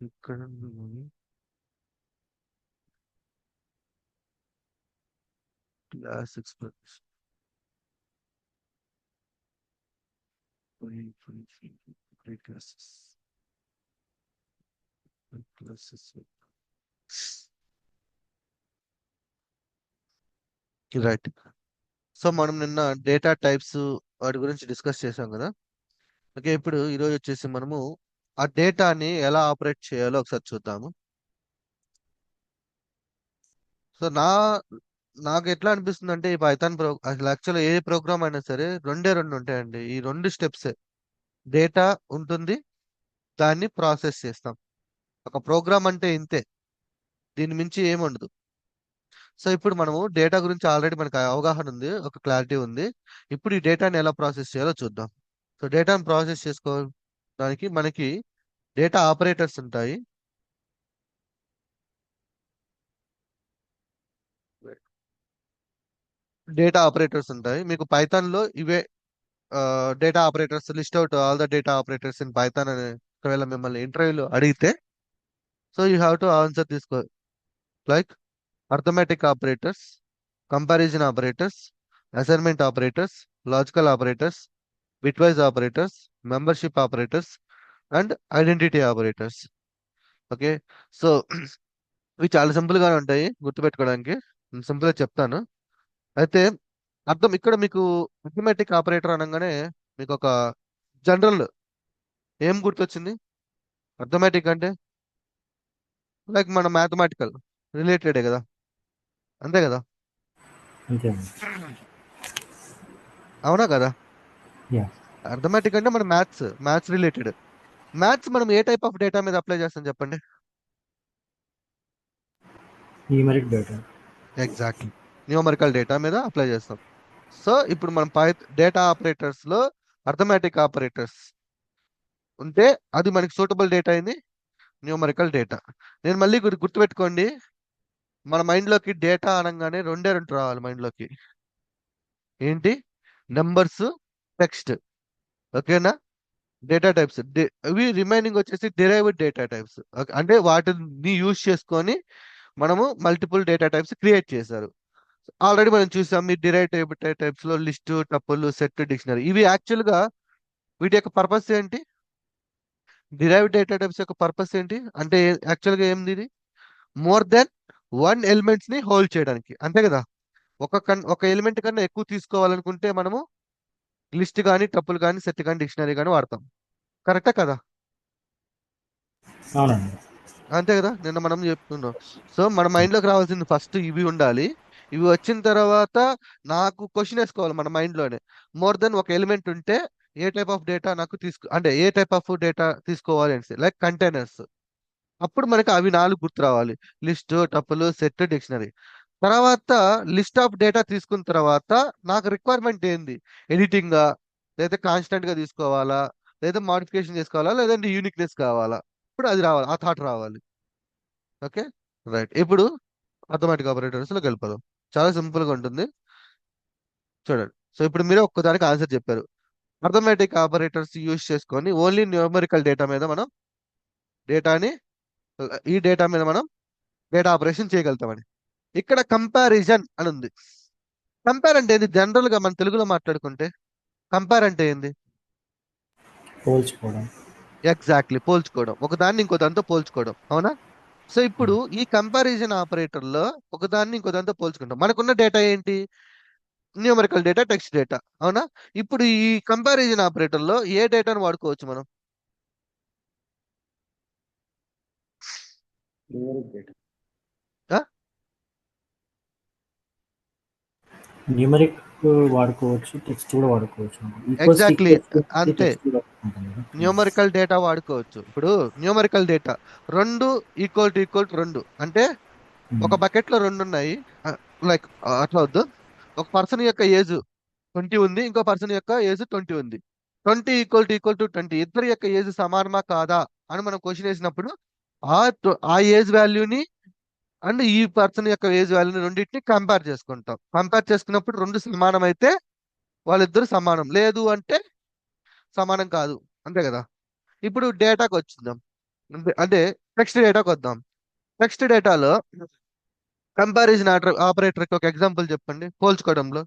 ఇక్కడ class express classes classes right. So మనం నిన్న డేటా టైప్స్ వాటి గురించి డిస్కస్ చేసాం కదా. ఓకే, ఇప్పుడు ఈరోజు వచ్చేసి మనము ఆ డేటాని ఎలా ఆపరేట్ చేయాలో ఒకసారి చూద్దాము. సో నాకు ఎట్లా అనిపిస్తుంది అంటే ఈ పైథాన్ అసలు యాక్చువల్ ఏ ప్రోగ్రామ్ అయినా సరే రెండే రెండు ఉంటాయండి. ఈ రెండు స్టెప్స్ డేటా ఉంటుంది, దాన్ని ప్రాసెస్ చేస్తాం. ఒక ప్రోగ్రామ్ అంటే ఇంతే, దీని మించి ఏముండదు. సో ఇప్పుడు మనము డేటా గురించి ఆల్రెడీ మనకు అవగాహన ఉంది, ఒక క్లారిటీ ఉంది. ఇప్పుడు ఈ డేటాని ఎలా ప్రాసెస్ చేయాలో చూద్దాం. సో డేటాను ప్రాసెస్ చేసుకోవడానికి మనకి డేటా ఆపరేటర్స్ ఉంటాయి. మీకు పైథాన్ లో ఇవే data operators. List out all the data operators in Python అని ఒకవేళ మిమ్మల్ని ఇంటర్వ్యూలో అడిగితే, so you have to answer this like arithmetic operators, comparison operators, assignment operators, logical operators, bitwise operators, membership operators and identity operators. Okay, so ఇవి చాలా simple గానే ఉంటాయి గుర్తుపెట్టుకోవడానికి. Simple గా చెప్తాను. అయితే ఇక్కడ మీకు అర్థమెటిక్ ఆపరేటర్ అనగానే మీకు ఒక జనరల్ ఏం గుర్తొచ్చింది? అర్థమెటిక్ అంటే లైక్ మన మ్యాథమెటికల్ రిలేటెడే కదా, అంతే కదా? అంతే. అవునా కదా? యా. అర్థమెటిక్ అంటే మన మ్యాథ్స్ రిలేటెడ్. మ్యాథ్స్ మనం ఏ టైప్ ఆఫ్ డేటా మీద అప్లై చేస్తాం చెప్పండి? Numeric data. Exactly, numerical data మీద అప్లై చేస్తాం. సో ఇప్పుడు మనం డేటా ఆపరేటర్స్ లో అర్థమెటిక్ ఆపరేటర్స్ ఉంటే అది మనకి సూటబుల్ డేటా అయింది, న్యూమరికల్ డేటా. నేను మళ్ళీ గుర్తుపెట్టుకోండి, మన మైండ్ లోకి డేటా అనగానే రెండే రెండు రావాలి మైండ్ లోకి. ఏంటి? Numbers, text. ఓకేనా? Data types. ఇవి రిమైనింగ్ వచ్చేసి డిరైవ్డ్ డేటా టైప్స్. అంటే వాటిని యూజ్ చేసుకొని మనము మల్టిపుల్ డేటా టైప్స్ క్రియేట్ చేశారు. ఆల్రెడీ మనం చూసాం ఈ డిరైవ్ డేటా టైప్స్ లో లిస్ట్, టపుల్, సెట్, డిక్షనరీ. ఇవి యాక్చువల్ గా వీటి యొక్క పర్పస్ ఏంటి? డిరైవ్ డేటా టైప్స్ యొక్క పర్పస్ ఏంటి అంటే యాక్చువల్ గా ఏంది ఇది? మోర్ దెన్ వన్ ఎలిమెంట్స్ ని హోల్డ్ చేయడానికి, అంతే కదా? ఒక ఎలిమెంట్ కన్నా ఎక్కువ తీసుకోవాలనుకుంటే మనము లిస్ట్ కానీ, టపుల్ కానీ, సెట్ కానీ, డిక్షనరీ కానీ వాడతాం. కరెక్టా కదా? అవునండి. అంతే కదా, నిన్న మనం చెప్తున్నాం. సో మన మైండ్ లోకి రావాల్సింది ఫస్ట్ ఇవి ఉండాలి. ఇవి వచ్చిన తర్వాత నాకు క్వశ్చన్ వేసుకోవాలి మన మైండ్ లోనే. మోర్ దెన్ ఒక ఎలిమెంట్ ఉంటే ఏ టైప్ ఆఫ్ డేటా నాకు అంటే ఏ టైప్ ఆఫ్ డేటా తీసుకోవాలి అని, లైక్ కంటైనర్స్. అప్పుడు మనకి అవి నాలుగు గుర్తు రావాలి: లిస్ట్, టపుల్, సెట్, డిక్షనరీ. తర్వాత లిస్ట్ ఆఫ్ డేటా తీసుకున్న తర్వాత నాకు రిక్వైర్మెంట్ ఏంది? ఎడిటింగ్, లేదా కాన్స్టెంట్ గా తీసుకోవాలా, లేదా మాడిఫికేషన్ చేసుకోవాలా, లేదంటే యూనిక్నెస్ కావాలా? ఇప్పుడు అది రావాలి, ఆ థాట్ రావాలి. Okay, right. ఇప్పుడు ఆటోమేటిక్ ఆపరేటర్స్ లోకి వెళ్ళిపోదాం. చాలా సింపుల్ గా ఉంటుంది, చూడండి. సో ఇప్పుడు మీరు ఒక్కదానికి ఆన్సర్ చెప్పారు. అర్థమెటిక్ ఆపరేటర్స్ యూజ్ చేసుకొని ఓన్లీ న్యూమరికల్ డేటా మీద మనం డేటాని ఈ డేటా మీద మనం డేటా ఆపరేషన్ చేయగలుగుతామని. ఇక్కడ కంపారిజన్ అని ఉంది. కంపేర్ అంటే ఏంది? జనరల్ గా మన తెలుగులో మాట్లాడుకుంటే కంపేర్ అంటే ఏంది? పోల్చుకోవడం. ఎగ్జాక్ట్లీ, పోల్చుకోవడం. ఒకదాన్ని ఇంకో దాంతో పోల్చుకోవడం, అవునా? సో ఇప్పుడు ఈ కంపారిజన్ ఆపరేటర్ లో ఒకదాన్ని ఇంకో దాంతో పోల్చుకుంటాం. మనకున్న డేటా ఏంటి? న్యూమరికల్ డేటా, టెక్స్ట్ డేటా, అవునా? ఇప్పుడు ఈ కంపారిజన్ ఆపరేటర్ లో ఏ డేటాను వాడుకోవచ్చు మనం? Numeric data. ఆ? న్యూమరిక్ వాడుకోవచ్చు, టెక్స్ట్ కూడా వాడుకోవచ్చు. ఈక్వల్స్ టు ఎగ్జాక్ట్లీ, ఈక్వల్స్ అయితే అంతే. టెక్స్ట్ కూడా ఉంటుంది కదా. న్యూమరికల్ డేటా వాడుకోవచ్చు. ఇప్పుడు న్యూమరికల్ డేటా రెండు ఈక్వల్ టు రెండు అంటే ఒక బకెట్ లో రెండు ఉన్నాయి. లైక్ అట్లా వద్దు. ఒక పర్సన్ యొక్క ఏజ్ 20 ఉంది, ఇంకో పర్సన్ యొక్క ఏజ్ 20 ఉంది. 20 ఈక్వల్ టు 20, ఇద్దరి యొక్క ఏజ్ సమానమా కాదా అని మనం క్వశ్చన్ వేసినప్పుడు ఆ ఏజ్ వాల్యూని అండ్ ఈ పర్సన్ యొక్క ఏజ్ వాల్యూని రెండింటిని కంపేర్ చేసుకుంటాం. కంపేర్ చేసుకున్నప్పుడు రెండు సమానం అయితే వాళ్ళిద్దరు సమానం, లేదు అంటే సమానం కాదు, అంతే కదా? ఇప్పుడు డేటాకి వచ్చిందాం. అంటే టెక్స్ట్ డేటాకి వద్దాం. టెక్స్ట్ డేటాలో కంపారిజన్ ఆపరేటర్కి ఒక ఎగ్జాంపుల్ చెప్పండి పోల్చుకోవడంలో.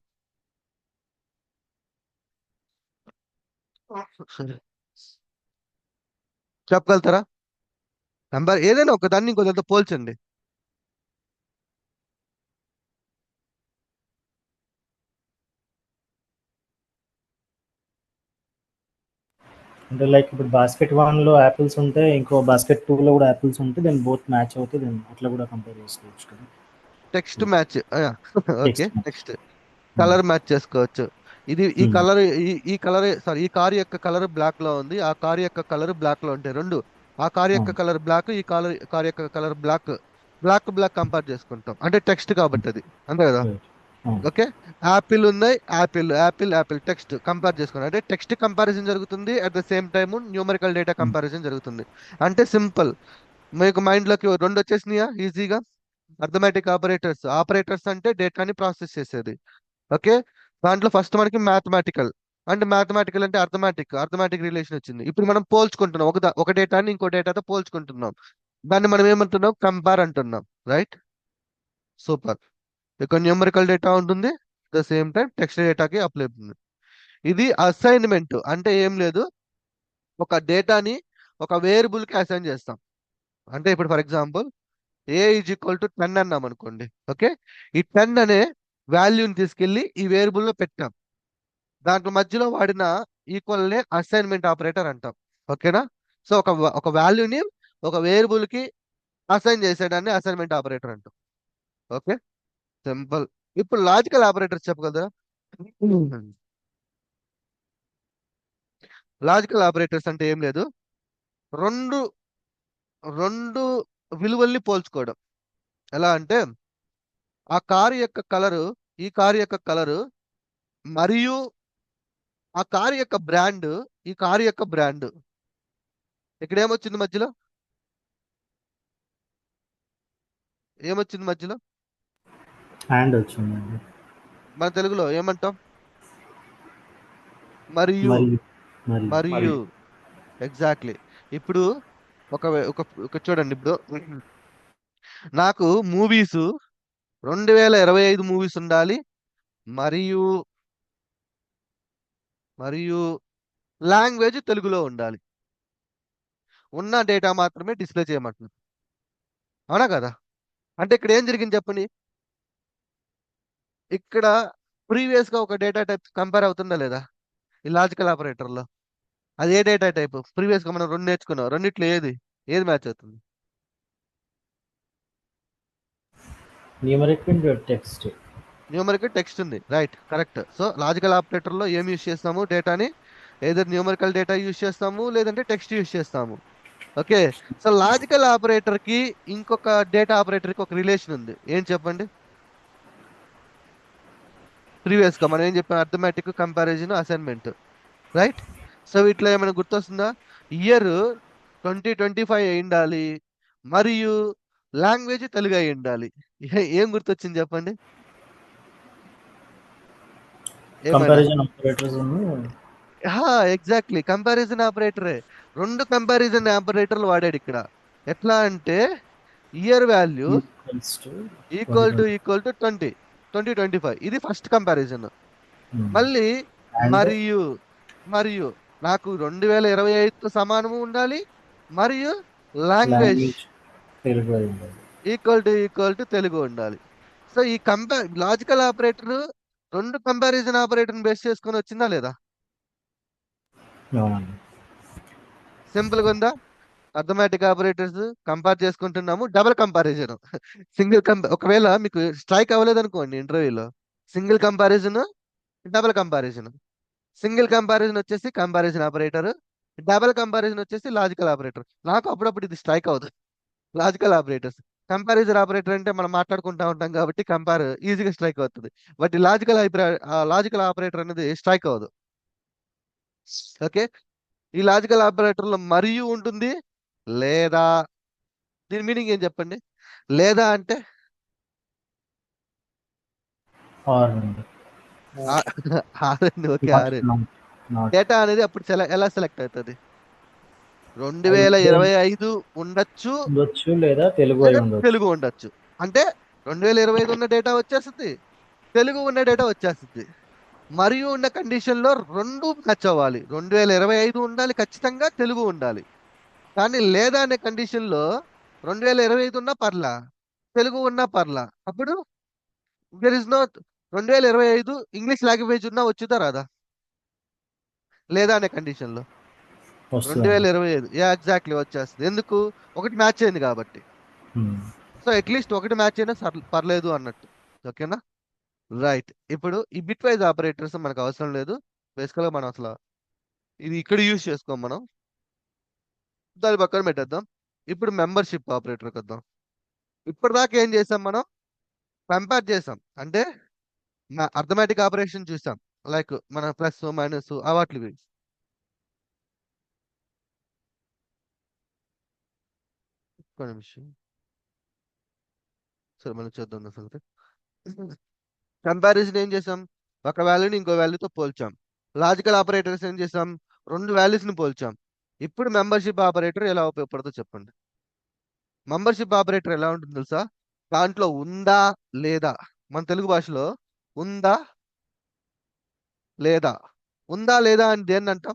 చెప్పగలుగుతారా? ఏదైనా ఒక దాన్ని ఇంకో దాంతో పోల్చండి. అంటే లైక్ ఇప్పుడు బాస్కెట్ 1లో యాపిల్స్ ఉంటే ఇంకో బాస్కెట్ 2లో కూడా యాపిల్స్ ఉంటే దెన్ బోత్ మ్యాచ్ అవుతే దెన్ అట్లా కూడా కంపేర్ చేసుకోవచ్చు కదా. Text match. Okay, text match. Next colour match చేసుకోవచ్చు. ఇది ఈ Hmm. కలర్ ఈ కలర్ సారీ ఈ కార్ యొక్క కలర్ బ్లాక్ లో ఉంది, ఆ కార్ యొక్క కలర్ బ్లాక్ లో ఉంటాయి రెండు. ఆ కార్ యొక్క అవును. కలర్ బ్లాక్, ఈ కార్ యొక్క colour black. Black black compare చేసుకుంటాం అంటే టెక్స్ట్ కాబట్టి అది, అంతే కదా. రైట్. అవును. ఓకే, యాపిల్ ఉన్నాయి, apple apple apple text compare చేసుకున్నాం అంటే టెక్స్ట్ కంపారిజన్ జరుగుతుంది, at the same time numerical data Hmm. Comparison జరుగుతుంది. అంటే సింపుల్. మీకు మైండ్ లోకి రెండు వచ్చేసినాయా ఈజీగా? Arithmetic operators. ఆపరేటర్స్ అంటే డేటాని ప్రాసెస్ చేసేది. ఓకే, దాంట్లో ఫస్ట్ మనకి మ్యాథమెటికల్. అంటే మ్యాథమెటికల్ అంటే అర్థమెటిక్ రిలేషన్ వచ్చింది. ఇప్పుడు మనం పోల్చుకుంటున్నాం, ఒక డేటాని ఇంకో డేటాతో పోల్చుకుంటున్నాం. దాన్ని మనం ఏమంటున్నాం? కంపేర్ అంటున్నాం. Right, super. ఇక న్యూమరికల్ డేటా ఉంటుంది, ద సేమ్ టైం టెక్స్ట్ డేటాకి అప్లై అవుతుంది. ఇది అసైన్మెంట్ అంటే ఏం లేదు, ఒక డేటాని ఒక వేరియబుల్ కి అసైన్ చేస్తాం. అంటే ఇప్పుడు ఫర్ ఎగ్జాంపుల్ A = 10 అన్నాం అనుకోండి. ఓకే, ఈ 10 అనే వాల్యూని తీసుకెళ్లి ఈ వేరియబుల్ లో పెట్టాం. దాంట్లో మధ్యలో వాడిన ఈక్వల్ నే అసైన్మెంట్ ఆపరేటర్ అంటాం. ఓకేనా? సో ఒక వాల్యూని ఒక వేరియబుల్ కి అసైన్ చేసేదాన్ని అసైన్మెంట్ ఆపరేటర్ అంటాం. Okay, simple. ఇప్పుడు లాజికల్ ఆపరేటర్స్ చెప్పగలరా? లాజికల్ ఆపరేటర్స్ అంటే ఏం లేదు, రెండు రెండు విలువల్ని పోల్చుకోవడం. ఎలా అంటే ఆ కారు యొక్క కలరు, ఈ కారు యొక్క కలరు, మరియు ఆ కారు యొక్క బ్రాండ్, ఈ కారు యొక్క బ్రాండ్. ఇక్కడ ఏమొచ్చింది మధ్యలో? ఏమొచ్చింది మధ్యలో? అండ్ వచ్చిందండి. మన తెలుగులో ఏమంటాం? మరియు. మరియు. మరియు. మరియు, ఎగ్జాక్ట్లీ. ఇప్పుడు ఒక ఒక ఒక చూడండి, ఇప్పుడు నాకు మూవీస్ 2025 మూవీస్ ఉండాలి, మరియు మరియు లాంగ్వేజ్ తెలుగులో ఉండాలి. ఉన్న డేటా మాత్రమే డిస్ప్లే చేయమంటున్నాను. అవునా కదా? అంటే ఇక్కడ ఏం జరిగింది చెప్పండి. ఇక్కడ ప్రీవియస్ గా ఒక డేటా టైప్ కంపేర్ అవుతుందా లేదా ఈ లాజికల్ ఆపరేటర్ లో? అది ఏ డేటా టైప్? ప్రీవియస్ గా మనం రెండు నేర్చుకున్నాం, రెండిట్లో ఏది ఏది మ్యాచ్ అవుతుంది? Numeric and text. Numerical text ఉంది, right, correct. So logical operator లో ఏం యూజ్ చేస్తాము? డేటాని ఏదర్ న్యూమరికల్ డేటా యూజ్ చేస్తాము, లేదంటే టెక్స్ట్ యూజ్ చేస్తాము. ఓకే, సో లాజికల్ ఆపరేటర్ కి ఇంకొక డేటా ఆపరేటర్ కి ఒక రిలేషన్ ఉంది, ఏం చెప్పండి? ప్రీవియస్ గా మనం ఏం చెప్పాం? Arithmetic, comparison, assignment. Right, so ఇట్లా ఏమైనా గుర్తొస్తుందా? ఇయర్ 2025 అయి ఉండాలి, మరియు లాంగ్వేజ్ తెలుగు అయి ఉండాలి. ఏం గుర్తొచ్చింది చెప్పండి? ఏమైనా? కంపారిజన్ ఆపరేటర్స్ ఎగ్జాక్ట్లీ, కంపారిజన్ ఆపరేటరే. రెండు కంపారిజన్ ఆపరేటర్లు వాడాడు ఇక్కడ. ఎట్లా అంటే year value equals to equal to 2025, ఇది ఫస్ట్ కంపారిజన్. మళ్ళీ అండ్ మరియు మరియు నాకు 2025తో సమానము ఉండాలి, మరియు లాంగ్వేజ్ లాంగ్వేజ్ తెలుగు అయి ఉండాలి. ఈక్వల్ టు తెలుగు ఉండాలి. సో ఈ లాజికల్ ఆపరేటర్ రెండు కంపారిజన్ ఆపరేటర్ బేస్ చేసుకొని వచ్చిందా లేదా? అవునండి. సింపుల్ గా ఉందా? అర్థమెటిక్ ఆపరేటర్స్ కంపేర్ చేసుకుంటున్నాము, డబుల్ కంపారిజన్. ఒకవేళ మీకు స్ట్రైక్ అవ్వలేదు అనుకోండి ఇంటర్వ్యూలో, single comparison, double comparison. Single comparison వచ్చేసి కంపారిజన్ ఆపరేటర్, డబుల్ కంపారిజన్ వచ్చేసి లాజికల్ ఆపరేటర్. నాకు అప్పుడప్పుడు ఇది స్ట్రైక్ అవుతుంది. లాజికల్ ఆపరేటర్స్, కంపారిజన్ ఆపరేటర్ అంటే మనం మాట్లాడుకుంటా ఉంటాం కాబట్టి కంపేర్ ఈజీగా స్ట్రైక్ అవుతుంది. బట్ లాజికల్ ఆపరేటర్ అనేది స్ట్రైక్ అవ్వదు. ఓకే, ఈ లాజికల్ ఆపరేటర్ లో మరియు ఉంటుంది, లేదా. దీని మీనింగ్ ఏం చెప్పండి? లేదా అంటే ఆర్ అండి. ఆరండి, ఓకే, నాట్ ఆరండి. నాట్ నాట్ డేటా అనేది అప్పుడు ఎలా సెలెక్ట్ అవుతుంది? అయితే 2025 ఉండొచ్చు ఉండొచ్చు లేదా తెలుగు అయి లేదా ఉండొచ్చు. తెలుగు ఉండొచ్చు. అంటే 2025 ఉన్న డేటా వచ్చేస్తుంది, తెలుగు ఉన్న డేటా వచ్చేస్తుంది. మరియు ఉన్న కండిషన్ లో రెండు మ్యాచ్ అవ్వాలి. 2025 ఉండాలి ఖచ్చితంగా, తెలుగు ఉండాలి. కానీ లేదా అనే కండిషన్ లో 2025 ఉన్నా పర్లా, తెలుగు ఉన్నా పర్లా. అప్పుడు there is no 2025 English language ఉన్నా వచ్చుదా రాదా? లేదా అనే కండిషన్ లో రెండు వస్తుందండి. వేల ఇరవై ఐదు ఎగ్జాక్ట్లీ వచ్చేస్తుంది. ఎందుకు? ఒకటి మ్యాచ్ అయింది కాబట్టి. ఉమ్. సో అట్లీస్ట్ ఒకటి మ్యాచ్ అయినా పర్లేదు అన్నట్టు. ఓకేనా? రైట్. ఇప్పుడు ఈ బిట్ వైజ్ ఆపరేటర్స్ మనకు అవసరం లేదు. బేసికల్ గా మనం అసలు ఇది ఇక్కడ యూజ్ చేసుకోం మనం. దాని పక్కన పెట్టేద్దాం. ఇప్పుడు మెంబర్షిప్ ఆపరేటర్కి వద్దాం. ఇప్పటిదాకా ఏం చేసాం మనం? కంపేర్ చేసాం. అంటే అర్థమెటిక్ ఆపరేషన్ చూసాం, లైక్ మన ప్లస్ మైనస్ వాటివి. ఒక్క నిమిషం, సరే మనం చూద్దాం అసలు. కంపారిజన్ ఏం చేసాం? ఒక వాల్యూని ఇంకో వాల్యూతో పోల్చాం. లాజికల్ ఆపరేటర్స్ ఏం చేసాం? రెండు వాల్యూస్ ని పోల్చాం. ఇప్పుడు మెంబర్షిప్ ఆపరేటర్ ఎలా ఉపయోగపడుతుందో చెప్పండి. మెంబర్షిప్ ఆపరేటర్ ఎలా ఉంటుంది తెలుసా? దాంట్లో ఉందా లేదా, మన తెలుగు భాషలో ఉందా లేదా, ఉందా లేదా అని దేన్ని అంటాం?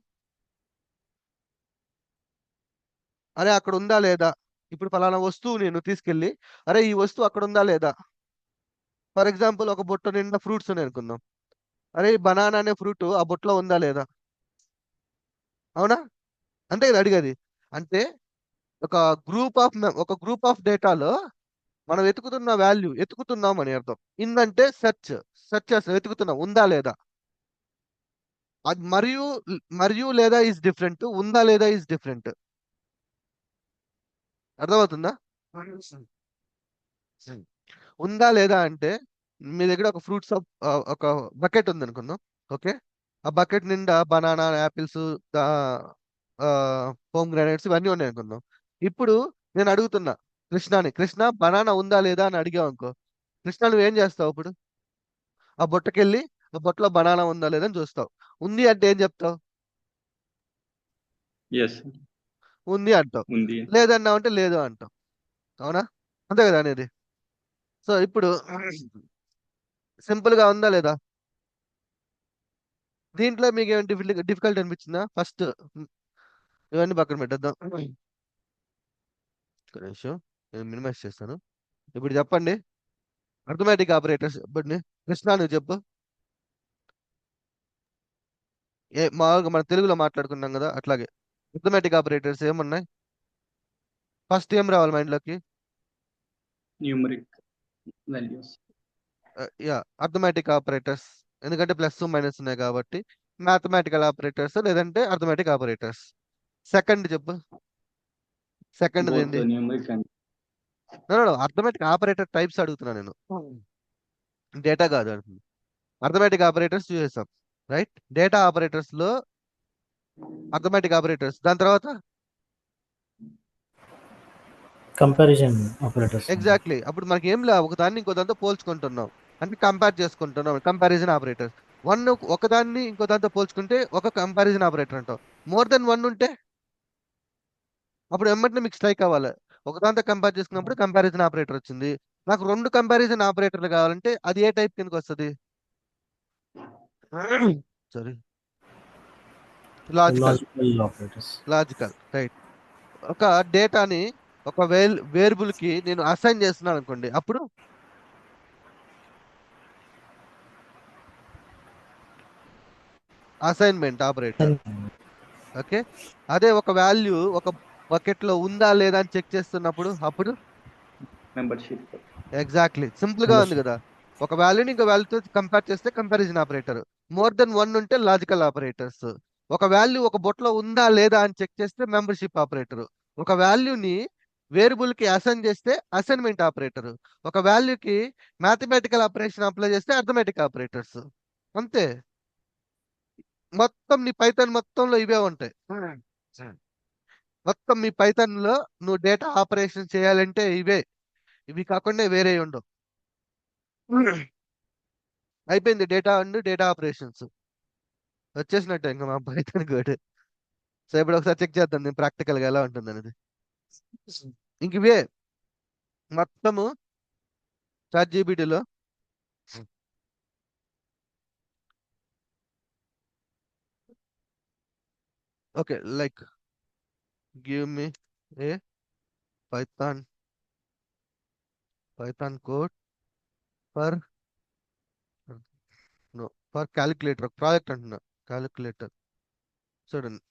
అరే అక్కడ ఉందా లేదా, ఇప్పుడు ఫలానా వస్తువు నేను తీసుకెళ్ళి, అరే ఈ వస్తువు అక్కడ ఉందా లేదా. ఫర్ ఎగ్జాంపుల్ ఒక బుట్ట నిండా ఫ్రూట్స్ ఉన్నాయి అనుకుందాం. అరే ఈ బనానా అనే ఫ్రూట్ ఆ బుట్టలో ఉందా లేదా. అవునా? అంతే కదా అడిగేది. అంటే ఒక గ్రూప్ ఆఫ్ డేటాలో మనం ఎతుకుతున్నాం అని అర్థం. ఇందంటే సెర్చ్, సెర్చ్ చేస్తాం, వెతుకుతున్నాం ఉందా లేదా. అది మరియు మరియు లేదా ఈజ్ డిఫరెంట్, ఉందా లేదా ఈజ్ డిఫరెంట్. అర్థమవుతుందా? ఉందా లేదా అంటే, మీ దగ్గర ఒక ఒక బకెట్ ఉంది అనుకుందాం. ఓకే, ఆ బకెట్ నిండా బనానా, యాపిల్స్, పోమ్ గ్రానైట్స్ ఇవన్నీ ఉన్నాయి అనుకుందాం. ఇప్పుడు నేను అడుగుతున్నా కృష్ణని, కృష్ణ బనానా ఉందా లేదా అని అడిగావు అనుకో. కృష్ణ నువ్వేం చేస్తావు ఇప్పుడు? ఆ బుట్టకెళ్ళి ఆ బుట్టలో బనానా ఉందా లేదా అని చూస్తావు. ఉంది అంటే ఏం చెప్తావు? ఎస్ ఉంది అంటావు. ఉంది. లేదన్నావు అంటే లేదు అంటావు. అవునా? అంతే కదా అనేది. సో ఇప్పుడు సింపుల్ గా ఉందా లేదా? దీంట్లో మీకు ఏమైనా డిఫికల్ట్ అనిపించిందా? ఫస్ట్ ఇవన్నీ పక్కన పెట్టేద్దాం. ఒక్క నిమిషం, నేను మినిమైజ్ చేస్తాను. ఇప్పుడు చెప్పండి అర్థమెటిక్ ఆపరేటర్స్. ఇప్పుడు కృష్ణ నువ్వు చెప్పు. మామూలుగా మన తెలుగులో మాట్లాడుకున్నాం కదా అట్లాగే అర్థమెటిక్ ఆపరేటర్స్ ఏమున్నాయి? ఫస్ట్ ఏం రావాలి మైండ్లోకి? Numeric values. Yeah, arithmetic operators. ఎందుకంటే ప్లస్ మైనస్ ఉన్నాయి కాబట్టి. మ్యాథమెటికల్ ఆపరేటర్స్ లేదంటే అర్థమెటిక్ ఆపరేటర్స్. సెకండ్ చెప్పు. సెకండ్ బోత్ ఏంటి? Numeric and arithmetic operator types అడుగుతున్నా నేను, డేటా కాదు అడుగుతుంది. అర్థమెటిక్ ఆపరేటర్స్ చూసేసాం, రైట్. డేటా ఆపరేటర్స్ లో అర్థమెటిక్ ఆపరేటర్స్, దాని తర్వాత కంపారిజన్ ఆపరేటర్స్ అండి. ఎగ్జాక్ట్లీ. అప్పుడు మనకి ఏం లే, ఒకదాన్ని ఇంకో దాంతో పోల్చుకుంటున్నాం, అంటే కంపేర్ చేసుకుంటున్నాం. Comparison operator. వన్ ఒకదాన్ని ఇంకో దాంతో పోల్చుకుంటే ఒక కంపారిజన్ ఆపరేటర్ అంటాం. మోర్ దెన్ వన్ ఉంటే అప్పుడు ఎమ్మటినే మీకు స్ట్రైక్ అవ్వాలి. ఒక దాంతో కంపేర్ చేసుకున్నప్పుడు కంపారిజన్ ఆపరేటర్ వచ్చింది. నాకు రెండు కంపారిజన్ ఆపరేటర్లు కావాలంటే అది ఏ టైప్ కిందకి వస్తుంది? Sorry, logical. Logical operators. Logical, right. ఒక డేటాని ఒక వేరియబుల్ కి నేను అసైన్ చేస్తున్నాను అనుకోండి, అప్పుడు అసైన్మెంట్ ఆపరేటర్. ఓకే. అదే ఒక వాల్యూ ఒక బకెట్ లో ఉందా లేదా అని చెక్ చేస్తున్నప్పుడు అప్పుడు మెంబర్షిప్. ఎగ్జాక్ట్లీ, సింపుల్ గా ఉంది కదా. ఒక వాల్యూని ఇంకో వాల్యూతో కంపేర్ చేస్తే comparison operator. More than one ఉంటే లాజికల్ ఆపరేటర్స్. ఒక వాల్యూ ఒక బొట్లో ఉందా లేదా అని చెక్ చేస్తే మెంబర్షిప్ ఆపరేటర్. ఒక వాల్యూని వేరియబుల్ కి అసైన్ చేస్తే అసైన్మెంట్ ఆపరేటర్. ఒక వాల్యూకి మ్యాథమెటికల్ ఆపరేషన్ అప్లై చేస్తే అర్థమెటిక్ ఆపరేటర్స్. అంతే. మొత్తం నీ పైథాన్ మొత్తంలో ఇవే ఉంటాయి. మొత్తం మీ పైథాన్ లో నువ్వు డేటా ఆపరేషన్ చేయాలంటే ఇవే, ఇవి కాకుండా వేరే ఉండవు. అయిపోయింది డేటా అండ్ డేటా ఆపరేషన్స్ వచ్చేసినట్టే ఇంకా మా పైథాన్ కోడ్. సో ఇప్పుడు ఒకసారి చెక్ చేద్దాం నేను ప్రాక్టికల్ గా ఎలా ఉంటుంది అనేది. ఇంక ఇవే మొత్తము చాట్ జీపీటీలో okay like give me a python code for no for calculator project అంటున్నా క్యాలిక్యులేటర్. చూడండి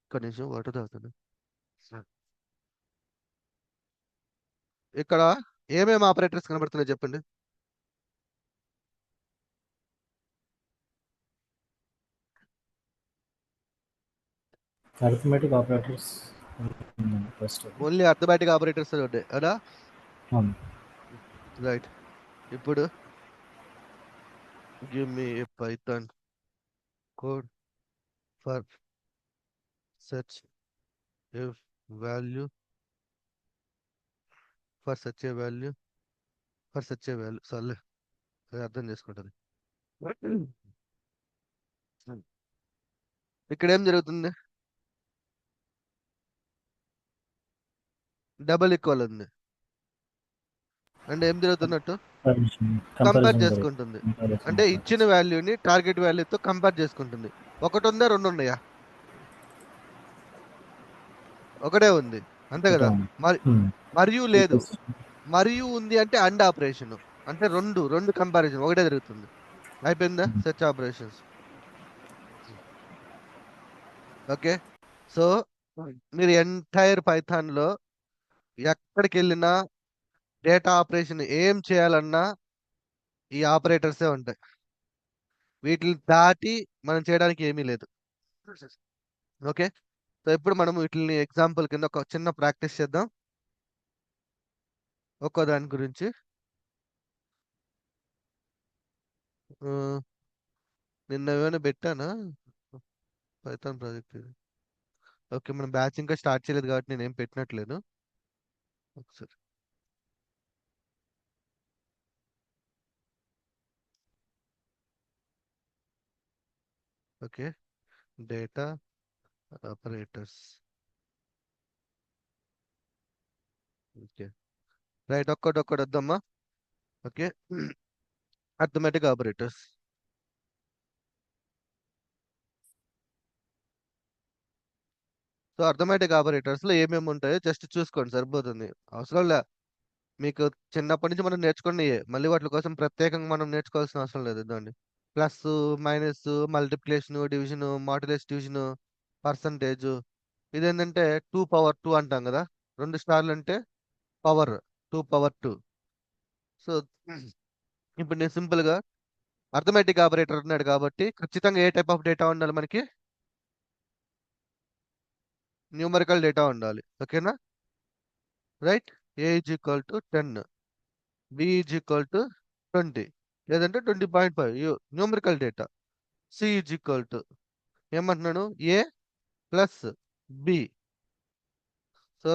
ఇక్కడ నిమిషం వాటర్ తాగుతాను. ఇక్కడ ఏమేమి ఆపరేటర్స్ కనబడుతున్నాయి చెప్పండి. Arithmetic operators first. Only arithmetic operators ఉంటాయి అదా? రైట్. ఇప్పుడు give me a python code for search A value for such a value సర్లే అది అర్థం చేసుకుంటుంది. ఇక్కడ ఏం జరుగుతుంది? డబుల్ ఈక్వల్ ఉంది అంటే ఏం జరుగుతున్నట్టు కంపేర్ చేసుకుంటుంది. అంటే ఇచ్చిన వాల్యూని టార్గెట్ వాల్యూతో కంపేర్ చేసుకుంటుంది. ఒకటి ఉందా రెండు ఉన్నాయా? ఒకటే ఉంది అంతే కదా. మరియు లేదు, మరియు ఉంది అంటే అండ్ ఆపరేషన్ అంటే రెండు కంపారిజన్ ఒకటే జరుగుతుంది. అయిపోయిందా సెర్చ్ ఆపరేషన్స్. ఓకే సో మీరు ఎంటైర్ పైథాన్ లో ఎక్కడికి వెళ్ళినా డేటా ఆపరేషన్ ఏం చేయాలన్నా ఈ ఆపరేటర్సే ఉంటాయి. వీటిని దాటి మనం చేయడానికి ఏమీ లేదు. ఓకే సో ఇప్పుడు మనం వీటిని ఎగ్జాంపుల్ కింద ఒక చిన్న ప్రాక్టీస్ చేద్దాం ఒక్కో దాని గురించి. నిన్న ఏమైనా పెట్టానా పైథాన్ ప్రాజెక్ట్? ఓకే మనం బ్యాచ్ ఇంకా స్టార్ట్ చేయలేదు కాబట్టి నేను ఏం పెట్టినట్లేదు. ఒకసారి okay data operators. Okay right ఒక్కటి వద్దామా. Okay arithmetic operators. So arithmetic operators లో ఏమేమి ఉంటాయో జస్ట్ చూసుకోండి సరిపోతుంది. అవసరం లే, మీకు చిన్నప్పటి నుంచి మనం నేర్చుకుని మళ్ళీ వాటి కోసం ప్రత్యేకంగా మనం నేర్చుకోవాల్సిన అవసరం లేదు. ఇదండి plus minus multiplication division modulus division percentage. ఇదేంటంటే 2 power 2 అంటాం కదా, 2 స్టార్లు అంటే పవర్ 2 power 2. సో ఇప్పుడు నేను సింపుల్ గా అర్థమెటిక్ ఆపరేటర్ అన్నాడు కాబట్టి ఖచ్చితంగా ఏ టైప్ ఆఫ్ డేటా ఉండాలి మనకి? న్యూమరికల్ డేటా ఉండాలి. ఓకేనా right. A is equal to 10, B is equal to 20 లేదంటే 20.5 numerical data. C is equal to ఏమంటున్నాను A plus B. So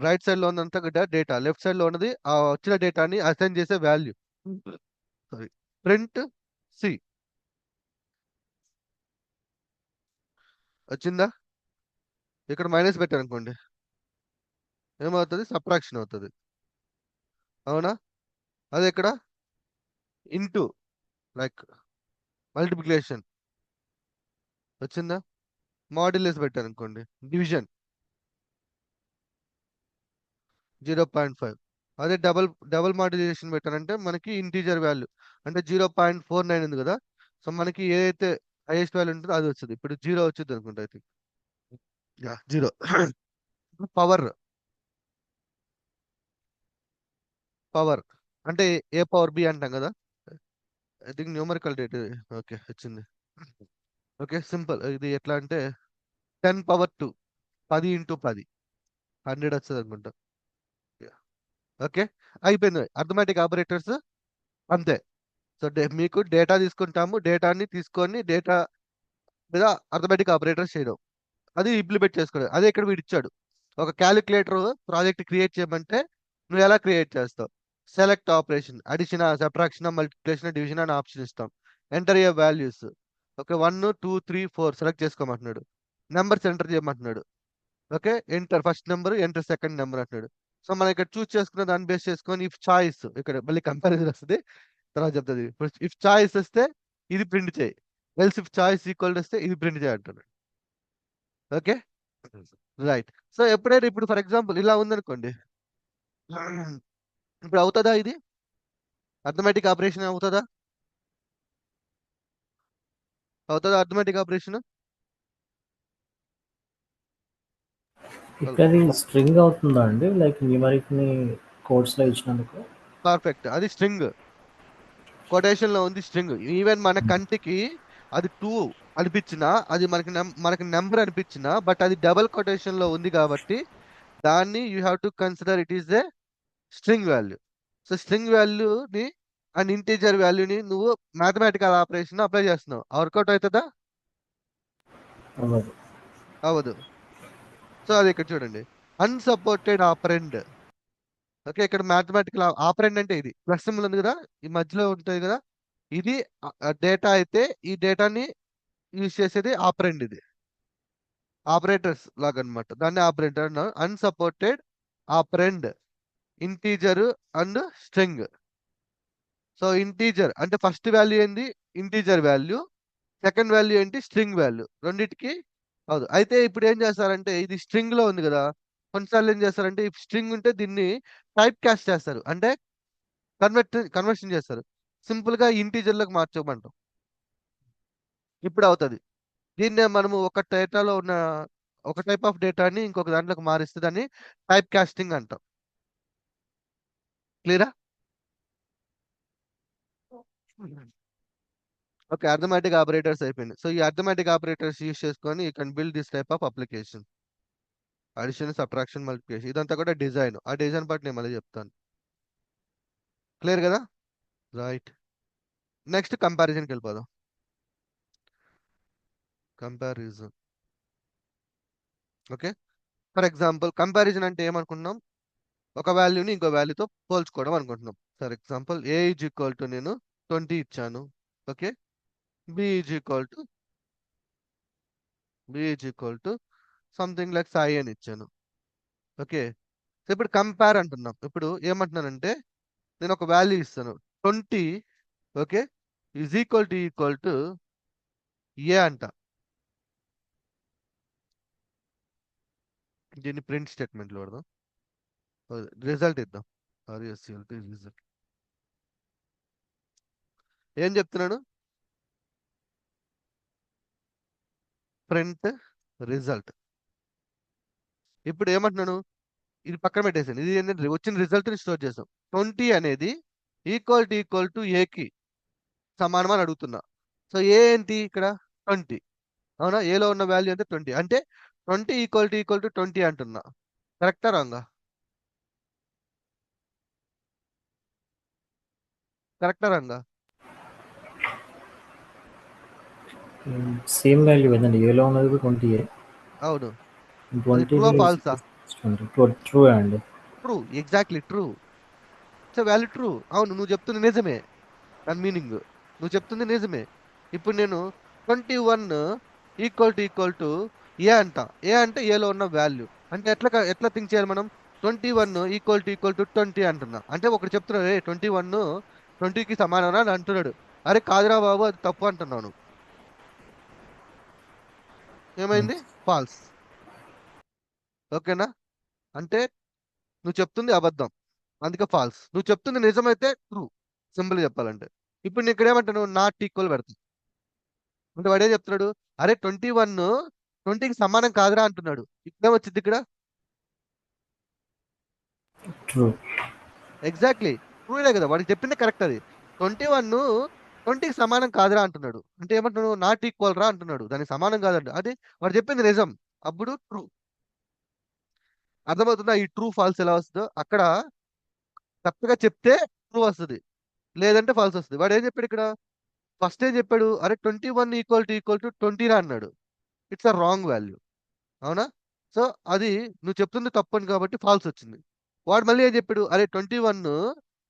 right side లో ఉన్నంత డేటా, లెఫ్ట్ సైడ్ లో ఉన్నది ఆ వచ్చిన డేటాని అసైన్ చేసే వాల్యూ. సారీ ప్రింట్ సి వచ్చిందా? ఇక్కడ మైనస్ పెట్టాను అనుకోండి ఏమవుతుంది? సబ్ట్రాక్షన్ అవుతుంది అవునా? అదే ఇక్కడ ఇంటూ లైక్ మల్టిప్లికేషన్ వచ్చిందా? మాడ్యులస్ పెట్టాను అనుకోండి డివిజన్ 0.5. అదే డబుల్ మాడ్యులేషన్ పెట్టానంటే మనకి ఇంటీజర్ వాల్యూ అంటే 0.49 ఉంది కదా. సో మనకి ఏదైతే హైయెస్ట్ వాల్యూ ఉంటుందో అది వస్తుంది. ఇప్పుడు 0 వచ్చింది అనుకుంటా ఐ థింక్. 0 పవర్ అంటే ఏ పవర్ బి అంటాం కదా. I think numerical date. Okay వచ్చింది. Okay simple. ఇది ఎట్లా అంటే 10 power 2 10 × 10 100 వస్తుంది అనుకుంటా. ఓకే అయిపోయింది. అర్థమెటిక్ ఆపరేటర్స్ అంతే. సో మీకు డేటా తీసుకుంటాము, డేటాని తీసుకొని డేటా మీద అర్థమెటిక్ ఆపరేటర్స్ చేయడం, అది ఇంప్లిమెంట్ చేసుకోవడం. అదే ఇక్కడ వీడు ఇచ్చాడు ఒక క్యాలిక్యులేటర్ ప్రాజెక్ట్ క్రియేట్ చేయమంటే నువ్వు ఎలా క్రియేట్ చేస్తావు? Select operation, addition, subtraction, multiplication, division అని ఆప్షన్ ఇస్తాం. Enter a values. Okay 1 2 3 4 select చేసుకోమంటున్నాడు. నెంబర్స్ ఎంటర్ చేయమంటున్నాడు. Okay, enter first number, enter second number అంటున్నాడు. సో మనం ఇక్కడ చూస్ చేసుకున్న దాన్ని బేస్ చేసుకొని ఇఫ్ చాయిస్, ఇక్కడ మళ్ళీ కంపారిజన్ వస్తుంది, తర్వాత చెప్తుంది. ఇఫ్ చాయిస్ వస్తే ఇది ప్రింట్ చేయి, ఎల్స్ ఇఫ్ చాయిస్ ఈక్వల్ వస్తే ఇది ప్రింట్ చేయి అంటున్నాడు. Okay, right. సో ఎప్పుడైనా ఇప్పుడు ఫర్ ఎగ్జాంపుల్ ఇలా ఉందనుకోండి, ఇప్పుడు అవుతుందా ఇది అర్థమెటిక్ ఆపరేషన్? అవుతుందా అర్థమెటిక్ ఆపరేషన్? ఇక్కడ అది స్ట్రింగ్ అవుతుందా అండి, లైక్ న్యూమరిక్ ని కోడ్స్ లో ఇచ్చినందుకు? పర్ఫెక్ట్, అది స్ట్రింగ్, కొటేషన్ లో ఉంది స్ట్రింగ్. ఈవెన్ మన కంటికి అది 2 అనిపించినా, అది మనకి నెంబర్ అనిపించినా, బట్ అది డబుల్ కొటేషన్ లో ఉంది కాబట్టి దాన్ని you have to consider it is a string value. So string వాల్యూని అండ్ ఇంటీజర్ వాల్యూని నువ్వు మ్యాథమెటికల్ ఆపరేషన్ అప్లై చేస్తున్నావు, వర్కౌట్ అవుతుందా? అవ్వదు. అవ్వదు. సో అది ఇక్కడ చూడండి, అన్సపోర్టెడ్ ఆపరెండ్. ఓకే, ఇక్కడ మ్యాథమెటికల్ ఆపరెండ్ అంటే ఇది ప్లస్ సింబల్ ఉంది కదా, ఈ మధ్యలో ఉంటుంది కదా, ఇది డేటా అయితే ఈ డేటాని యూజ్ చేసేది ఆపరెండ్, ఇది ఆపరేటర్స్ లాగా అనమాట, దాన్ని ఆపరేటర్ అన్నారు. Unsupported ఆపరెండ్, integer and string. So integer అంటే ఫస్ట్ వాల్యూ ఏంది? Integer value. సెకండ్ వాల్యూ ఏంటి? String value. రెండింటికి కాదు. అయితే ఇప్పుడు ఏం చేస్తారంటే, ఇది స్ట్రింగ్ లో ఉంది కదా, కొన్నిసార్లు ఏం చేస్తారంటే ఈ స్ట్రింగ్ ఉంటే దీన్ని టైప్ కాస్ట్ చేస్తారు, అంటే కన్వర్షన్ చేస్తారు, సింపుల్ గా ఇంటీజర్ లోకి మార్చమంటాం. ఇప్పుడు అవుతుంది. దీన్నే మనము ఒక డేటాలో ఉన్న ఒక టైప్ ఆఫ్ డేటాని ఇంకొక దాంట్లోకి మారిస్తే దాన్ని టైప్ కాస్టింగ్ అంటాం. క్లియరా? ఓకే, అర్థమెటిక్ ఆపరేటర్స్ అయిపోయింది. సో ఈ అర్థమెటిక్ ఆపరేటర్స్ యూస్ చేసుకొని you can build this type of application, addition, subtraction, multiplication. ఇదంతా కూడా డిజైన్. ఆ డిజైన్ పార్ట్ నేను మళ్ళీ చెప్తాను. క్లియర్ కదా? రైట్. నెక్స్ట్ కంపారిజన్కి వెళ్ళిపోదాం. Comparison. Okay, for example comparison అంటే ఏమనుకున్నాం? ఒక వాల్యూని ఇంకో వాల్యూతో పోల్చుకోవడం అనుకుంటున్నాం. For example A is equal to నేను 20 ఇచ్చాను. Okay, B is equal to something like Sai అని ఇచ్చాను. ఓకే, సో ఇప్పుడు కంపేర్ అంటున్నాం. ఇప్పుడు ఏమంటున్నానంటే నేను ఒక వాల్యూ ఇస్తాను 20, ఓకే, ఈజ్ ఈక్వల్ టు ఏ అంట. దీన్ని ప్రింట్ స్టేట్మెంట్ లో వాడదాం, రిజల్ట్ ఇద్దాం. రిజల్ట్ ఏం చెప్తున్నాను? Print result. ఇప్పుడు ఏమంటున్నాను? ఇది పక్కన పెట్టేసాను, ఇది ఏంటంటే వచ్చిన రిజల్ట్ ని స్టోర్ చేసాం. 20 అనేది ఈక్వల్ టు ఏకి సమానం అని అడుగుతున్నా. సో ఏ ఏంటి ఇక్కడ? 20. అవునా? ఏలో ఉన్న వాల్యూ అంటే 20, అంటే 20 ఈక్వల్ టు 20 అంటున్నా. కరెక్టా రాంగా? కరెక్టా రాంగా? సేమ్ వాల్యూ కదండి, ఏలో ఉన్నది 20. అవును. అది 20 ట్రూ ఫాల్సా? ట్రూ అండి. True, exactly true. So value true. అవును, నువ్వు చెప్తుంది నిజమే, దాని మీనింగ్ నువ్వు చెప్తుంది నిజమే. ఇప్పుడు నేను 21 ఈక్వల్ టు ఏ అంట. ఏ అంటే ఏలో ఉన్న వాల్యూ, అంటే ఎట్లా థింక్ చేయాలి మనం? 21 ఈక్వల్ టు 20 అంటున్నా, అంటే ఒకటి చెప్తున్నాడు, 21 20కి సమానం అని అంటున్నాడు. అరే కాదురా బాబు, అది తప్పు అంటున్నాను. ఏమైంది? ఫాల్స్. ఓకేనా? అంటే నువ్వు చెప్తుంది అబద్ధం, అందుకే ఫాల్స్. నువ్వు చెప్తుంది నిజమైతే ట్రూ, సింపుల్ చెప్పాలంటే. ఇప్పుడు నేను ఇక్కడ ఏమంటాను? నాట్ ఈక్వల్ పెడతాను. అంటే వాడు ఏం చెప్తున్నాడు? అరే 21 20కి సమానం కాదురా అంటున్నాడు. ఇప్పుడేమొచ్చింది ఇక్కడ? ట్రూ. ఎగ్జాక్ట్లీ ట్రూనే కదా, వాడికి చెప్పింది కరెక్ట్. అది 21 20కి సమానం కాదురా అంటున్నాడు, అంటే ఏమంటున్నాడు? నాట్ ఈక్వల్ రా అంటున్నాడు, దానికి సమానం కాదంట. అది వాడు చెప్పింది నిజం, అప్పుడు ట్రూ. అర్థమవుతుందా ఈ ట్రూ ఫాల్స్ ఎలా వస్తుందో? అక్కడ కరెక్ట్గా చెప్తే ట్రూ వస్తుంది, లేదంటే ఫాల్స్ వస్తుంది. వాడు ఏం చెప్పాడు ఇక్కడ? ఫస్ట్ ఏం చెప్పాడు? అరే 21 ఈక్వల్ టు 20 రా అన్నాడు. It's a wrong value. అవునా? సో అది నువ్వు చెప్తుంది తప్పని కాబట్టి ఫాల్స్ వచ్చింది. వాడు మళ్ళీ ఏం చెప్పాడు? అరే 21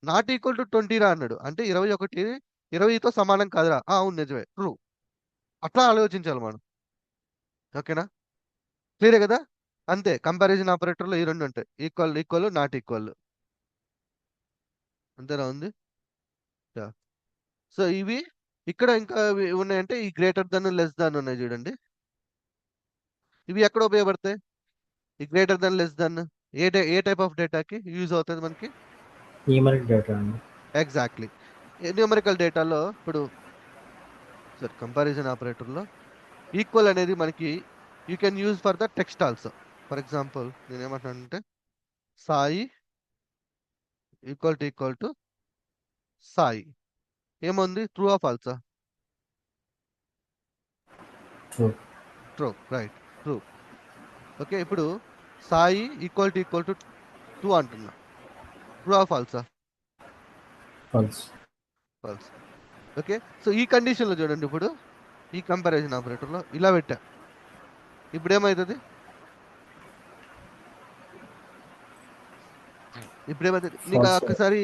నాట్ ఈక్వల్ టు 20 రా అన్నాడు, అంటే 21 20తో సమానం కాదురా. అవును నిజమే, ట్రూ. అట్లా ఆలోచించాలి మనం. ఓకేనా? క్లియర్ కదా? అంతే, కంపారిజన్ ఆపరేటర్లో ఈ రెండు ఉంటాయి, ఈక్వల్ ఈక్వల్ నాట్ ఈక్వల్. అంతేనా ఉంది? సో ఇవి ఇక్కడ ఇంకా ఉన్నాయంటే ఈ గ్రేటర్ దన్ లెస్ దాన్ ఉన్నాయి చూడండి. ఇవి ఎక్కడ ఉపయోగపడతాయి? ఈ greater than less than a type of డేటాకి యూజ్ అవుతుంది మనకి? న్యూమరిక్ డేటా అండి. ఎగ్జాక్ట్లీ. న్యూమరికల్ డేటాలో ఇప్పుడు సార్ కంపారిజన్ ఆపరేటర్లో ఈక్వల్ అనేది మనకి you can use for the text also. For example నేను ఏమంటానంటే సాయి ఈక్వల్ టు సాయి ఏముంది? ట్రూ ఆఫ్ ఫాల్సా? True. True, right, true. Okay, ఇప్పుడు సాయి ఈక్వల్ టు 2 అంటున్నా, ట్రూ ఆఫ్ ఫాల్సా? ఫాల్స్. ఫాల్స్. ఓకే, సో ఈ కండిషన్లో చూడండి, ఇప్పుడు ఈ కంపారిజన్ ఆపరేటర్లో ఇలా పెట్టా, ఇప్పుడు ఏమవుతుంది? నీకు ఫాల్స్. ఒక్కసారి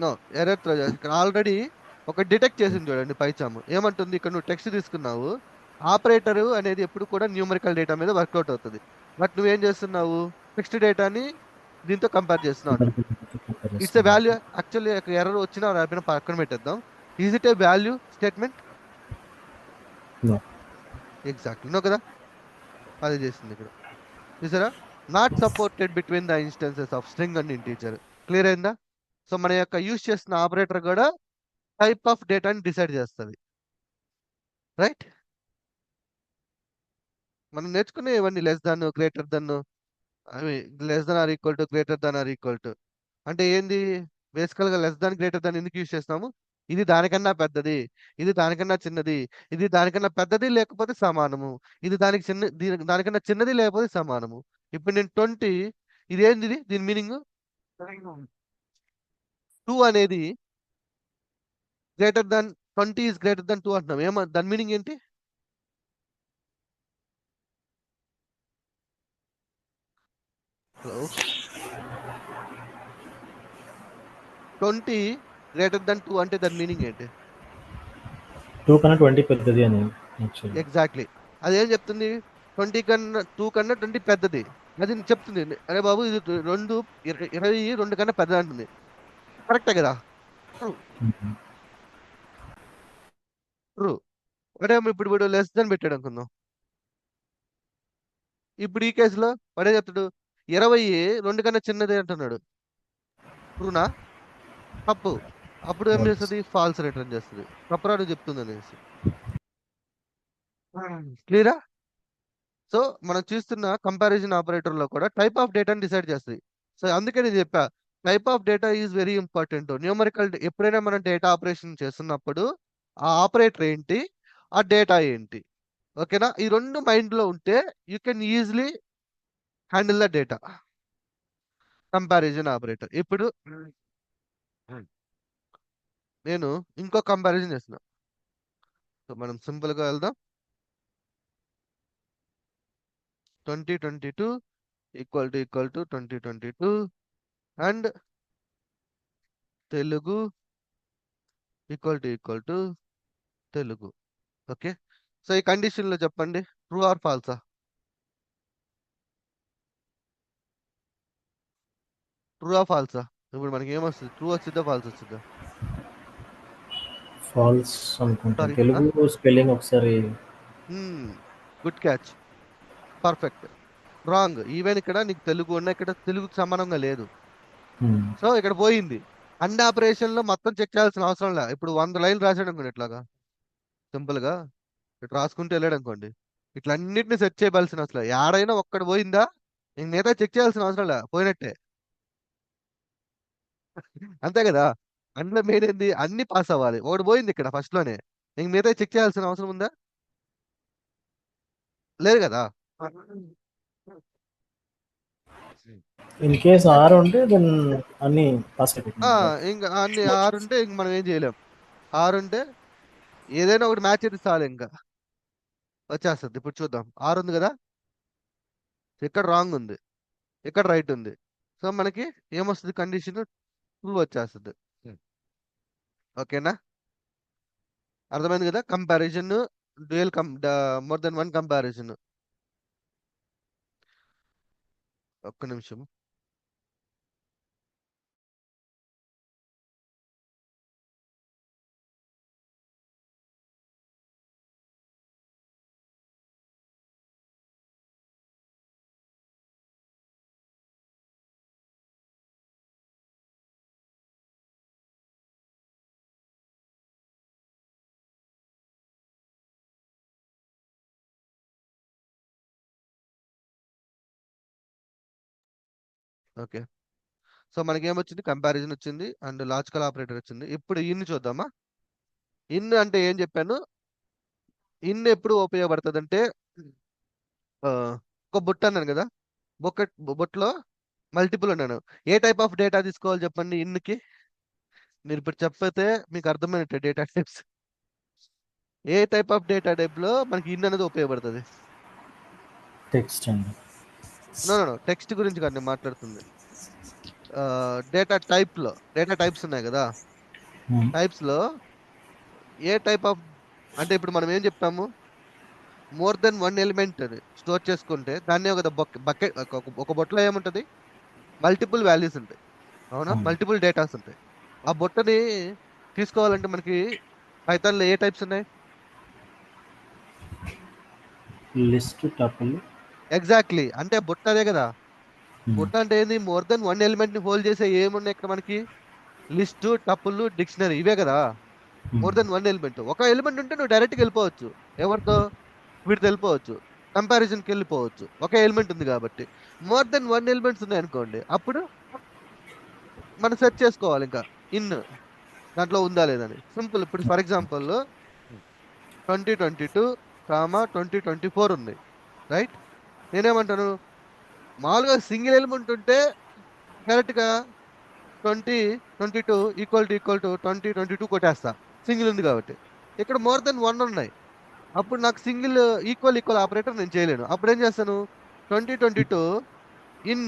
నో ఎర్రర్ ఇక్కడ ఆల్రెడీ ఒక డిటెక్ట్ చేసింది చూడండి పైచాము. ఏమంటుంది? ఇక్కడ నువ్వు టెక్స్ట్ తీసుకున్నావు, ఆపరేటర్ అనేది ఎప్పుడు కూడా న్యూమరికల్ డేటా మీద వర్కౌట్ అవుతుంది. బట్ నువ్వేం చేస్తున్నావు? టెక్స్ట్ డేటాని దీంతో కంపేర్ చేస్తున్నావు అంట. It's a value. Actually error వచ్చినా రాకపోయినా పక్కన పెట్టేద్దాం. Is it a value statement? No. Exactly no కదా, అది చేసింది ఇక్కడ. చూసారా? Not supported between the instances of string and integer. Clear అయిందా? సో మన యొక్క యూజ్ చేస్తున్న ఆపరేటర్ కూడా టైప్ ఆఫ్ డేటాని డిసైడ్ చేస్తుంది, రైట్? మనం నేర్చుకునే ఇవన్నీ లెస్ దాన్, గ్రేటర్ దన్, అవి less than or equal to, greater than or equal to అంటే ఏంది? బేసికల్ గా లెస్ దాన్ గ్రేటర్ దాన్ ఎందుకు యూజ్ చేస్తాము? ఇది దానికన్నా పెద్దది, ఇది దానికన్నా చిన్నది, ఇది దానికన్నా పెద్దది లేకపోతే సమానము, ఇది దానికన్నా చిన్నది లేకపోతే సమానము. ఇప్పుడు నేను 20, ఇదేంది? దీని మీనింగ్ 2 అనేది greater than 20 is greater than 2 అంటున్నాం. దాని మీనింగ్ ఏంటి? హలో, 20 గ్రేటర్ దాన్ 2 అంటే దాని మీనింగ్ ఏంటి? 2 కన్నా 20 పెద్దది అని యాక్చువల్లీ. ఎగ్జాక్ట్లీ. అదేం చెప్తుంది? 20 కన్నా 2 కన్నా 20 పెద్దది అది చెప్తుంది. అరే బాబు, ఇది 22 కన్నా పెద్దది అంటుంది. కరెక్టే కదా? ట్రూ. అంటే ఇప్పుడు వీడు లెస్ దాన్ పెట్టాడు అనుకుందాం. ఇప్పుడు ఈ కేసులో వాడే చెప్తాడు 22 కన్నా చిన్నది అంటున్నాడు. ట్రూనా? తప్పు. అప్పుడు ఏం చేస్తుంది? ఫాల్స్ రిటర్న్ చేస్తుంది, తప్పురాడు చెప్తుంది అనేసి. క్లియరా? సో మనం చూస్తున్న కంపారిజన్ ఆపరేటర్ లో కూడా టైప్ ఆఫ్ డేటాని డిసైడ్ చేస్తుంది. సో అందుకే నేను చెప్పా, type of data is very important. Numerical ఎప్పుడైనా మనం డేటా ఆపరేషన్ చేస్తున్నప్పుడు ఆ ఆపరేటర్ ఏంటి, ఆ డేటా ఏంటి, ఓకేనా? ఈ రెండు మైండ్ లో ఉంటే you can easily handle the data. Comparison operator. ఇప్పుడు నేను ఇంకో కంపారిజన్ చేస్తున్నా. సో మనం సింపుల్ గా వెళ్దాం. 2022 equal to 2022 and Telugu equal to Telugu. Okay, so ఈ కండిషన్ లో చెప్పండి, ట్రూ ఆర్ ఫాల్సా? ట్రూ ఆర్ ఫాల్సా? ఇప్పుడు మనకి ఏమొస్తుంది? ట్రూ వచ్చిద్దా, ఫాల్స్ వచ్చిద్దా? ఫాల్స్ అనుకుంటా. సారీ, తెలుగు స్పెల్లింగ్ ఒకసారి. Good catch, perfect. Wrong. Even ఇక్కడ నీకు తెలుగు ఉన్న ఇక్కడ తెలుగుకి సమానంగా లేదు. సో ఇక్కడ పోయింది. అన్ని ఆపరేషన్ లో మొత్తం చెక్ చేయాల్సిన అవసరం లే. ఇప్పుడు 100 లైన్లు రాసాడు అనుకోండి, ఇట్లాగా సింపుల్ గా ఇట్లా రాసుకుంటూ వెళ్ళాడు అనుకోండి, ఇట్లా అన్నిటిని సెట్ చేయవలసిన అసలు ఏడైనా ఒక్కటి పోయిందా ఇంక మిగతా చెక్ చేయాల్సిన అవసరం లే, పోయినట్టే. అంతే కదా? అందులో మెయిన్ ఏంది? అన్ని పాస్ అవ్వాలి. ఒకటి పోయింది ఇక్కడ ఫస్ట్ లోనే, ఇంక మిగతా చెక్ చేయాల్సిన అవసరం ఉందా? లేదు కదా? ఇన్ కేస్ 6 ఉంటే దెన్ అన్ని పాస్ అయిపోతుంది. ఇంకా అన్ని 6 ఉంటే ఇంక మనం ఏం చేయలేం. 6 ఉంటే ఏదైనా ఒకటి మ్యాచ్ అయితే చాలు, ఇంకా వచ్చేస్తుంది. ఇప్పుడు చూద్దాం. 6 ఉంది కదా, ఇక్కడ రాంగ్ ఉంది, ఇక్కడ రైట్ ఉంది. సో మనకి ఏమొస్తుంది? కండిషన్ ట్రూ వచ్చేస్తుంది. ఓకేనా? అర్థమైంది కదా? Comparison dual more than one comparison. ఒక్క నిమిషం. ఓకే. సో మనకి ఏమొచ్చింది, కంపారిజన్ వచ్చింది అండ్ లాజికల్ ఆపరేటర్ వచ్చింది. ఇప్పుడు ఇన్ చూద్దామా. ఇన్ అంటే ఏం చెప్పాను, ఇన్ ఎప్పుడు ఉపయోగపడుతుంది అంటే ఒక బుట్ట అన్నాను కదా, బుట్టలో మల్టిపుల్ అన్నాను. ఏ టైప్ ఆఫ్ డేటా తీసుకోవాలి చెప్పండి ఇన్కి. మీరు ఇప్పుడు చెప్పితే మీకు అర్థమైనట్టే data types. A type of data type లో మనకి ఇన్ అనేది ఉపయోగపడుతుంది. టెక్స్ట్ అండి. నో నో టెక్స్ట్ గురించి కాదు నేను మాట్లాడుతుంది. డేటా టైప్ లో డేటా టైప్స్ ఉన్నాయి కదా, టైప్స్ లో ఏ టైప్ ఆఫ్ అంటే ఇప్పుడు మనం ఏం చెప్పాము, more than one element store చేసుకుంటే దాన్ని ఒక బకెట్, ఒక బొట్టలో ఏముంటది, మల్టిపుల్ వాల్యూస్ ఉంటాయి. అవునా, మల్టిపుల్ డేటాస్ ఉంటాయి. ఆ బుట్టని తీసుకోవాలంటే మనకి పైథాన్లో ఏ టైప్స్ ఉన్నాయి. List tuple. ఎగ్జాక్ట్లీ, అంటే బుట్ట అదే కదా. బుట్ట అంటే ఏంది, మోర్ దెన్ వన్ ఎలిమెంట్ ని హోల్డ్ చేసే ఏమున్నాయి ఇక్కడ మనకి, లిస్ట్, టపుల్, డిక్షనరీ, ఇవే కదా. మోర్ దెన్ వన్ ఎలిమెంట్, ఒక ఎలిమెంట్ ఉంటే నువ్వు డైరెక్ట్గా వెళ్ళిపోవచ్చు. ఎవరితో, వీటితో వెళ్ళిపోవచ్చు. కంపారిజన్కి వెళ్ళిపోవచ్చు, ఒక ఎలిమెంట్ ఉంది కాబట్టి. మోర్ దెన్ వన్ ఎలిమెంట్స్ ఉన్నాయి అనుకోండి, అప్పుడు మనం సెర్చ్ చేసుకోవాలి ఇంకా ఇన్ దాంట్లో ఉందా లేదని. సింపుల్. ఇప్పుడు ఫర్ ఎగ్జాంపుల్ 2022 2024 ఉంది, రైట్. నేనేమంటాను, మామూలుగా సింగిల్ ఎలిమెంట్ ఉంటే డైరెక్ట్ గా 2022 ఈక్వల్ టు 2022 కొట్టేస్తా, సింగిల్ ఉంది కాబట్టి. ఇక్కడ మోర్ దెన్ వన్ ఉన్నాయి, అప్పుడు నాకు సింగిల్ ఈక్వల్ ఆపరేటర్ నేను చేయలేను. అప్పుడు ఏం చేస్తాను, 2022 ఇన్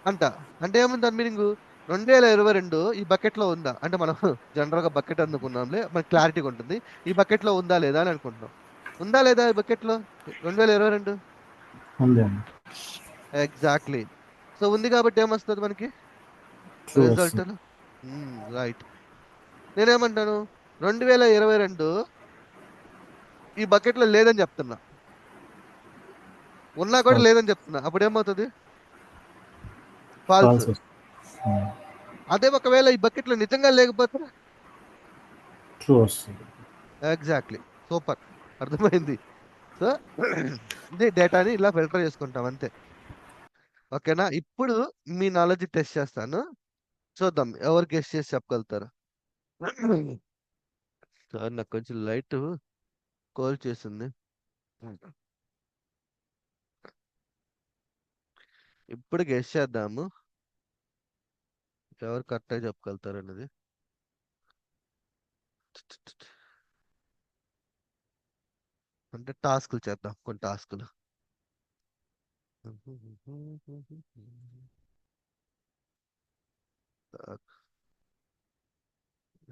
అంట. అంటే ఏముంది దాని మీనింగ్, 2022 ఈ బకెట్ లో ఉందా అంటే, మనం జనరల్ గా బకెట్ అందుకున్నాంలే, మనకి క్లారిటీగా ఉంటుంది. ఈ బకెట్ లో ఉందా లేదా అని అనుకుంటున్నాం. ఉందా లేదా ఈ బకెట్ లో 2022? ఉందండి. ఎగ్జాక్ట్లీ. సో ఉంది కాబట్టి ఏమొస్తుంది మనకి ట్రూ రిజల్ట్. వస్తుంది. రైట్. నేనేమంటాను, 2022 ఈ బకెట్ లో లేదని చెప్తున్నా, ఉన్నా కూడా లేదని చెప్తున్నా. అప్పుడు ఏమవుతుంది, ఫాల్స్. ఫాల్స్ వస్తుంది. అదే ఒకవేళ ఈ బకెట్ లో నిజంగా లేకపోతే ట్రూ వస్తుంది. ఎగ్జాక్ట్లీ. సూపర్, అర్థమైంది. సో ఇది డేటాని ఇలా ఫిల్టర్ చేసుకుంటాం అంతే. ఓకేనా. ఇప్పుడు మీ నాలెడ్జ్ టెస్ట్ చేస్తాను, చూద్దాం ఎవరు గెస్ట్ చేసి చెప్పగలుగుతారు. సార్ నాకు కొంచెం లైట్ కాల్ చేసింది. ఇప్పుడు గెస్ట్ చేద్దాము ఎవరు కరెక్ట్గా చెప్పగలుగుతారు అనేది. అంటే టాస్క్లు చేద్దాం, కొన్ని టాస్క్లు.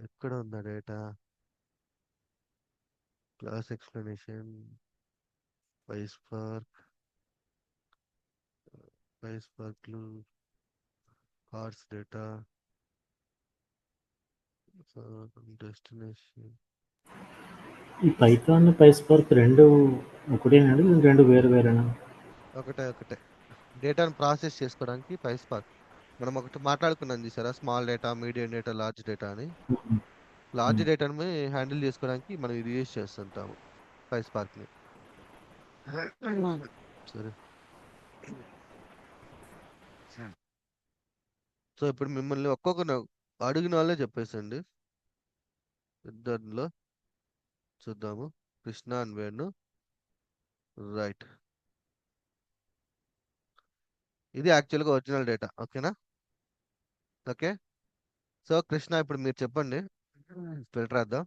ఎక్కడ ఉందా డేటా, క్లాస్ ఎక్స్ప్లెనేషన్, పైస్పార్క్, పైస్పార్క్లు, కార్డ్స్ డేటా, డెస్టినేషన్. ఈ పైథాన్ పైస్పార్క్ రెండు ఒకటేనండి, రెండు వేరు వేరేనా? ఒకటే. డేటాను ప్రాసెస్ చేసుకోవడానికి పైస్పార్క్. మనం ఒకటి మాట్లాడుకున్నాం చూసారా, small data, medium data, large data అని. లార్జ్ డేటాను హ్యాండిల్ చేసుకోవడానికి మనం ఇది యూజ్ చేస్తుంటాము, పైస్పార్క్ ని. సరే. సో ఇప్పుడు మిమ్మల్ని ఒక్కొక్క అడిగిన వాళ్ళే చెప్పేసండి. ఇద్దరిలో చూద్దాము, కృష్ణ అండ్ వేణు. రైట్, ఇది యాక్చువల్గా ఒరిజినల్ డేటా. ఓకేనా. ఓకే. సో కృష్ణ ఇప్పుడు మీరు చెప్పండి, ఫిల్టర్ వేద్దాం.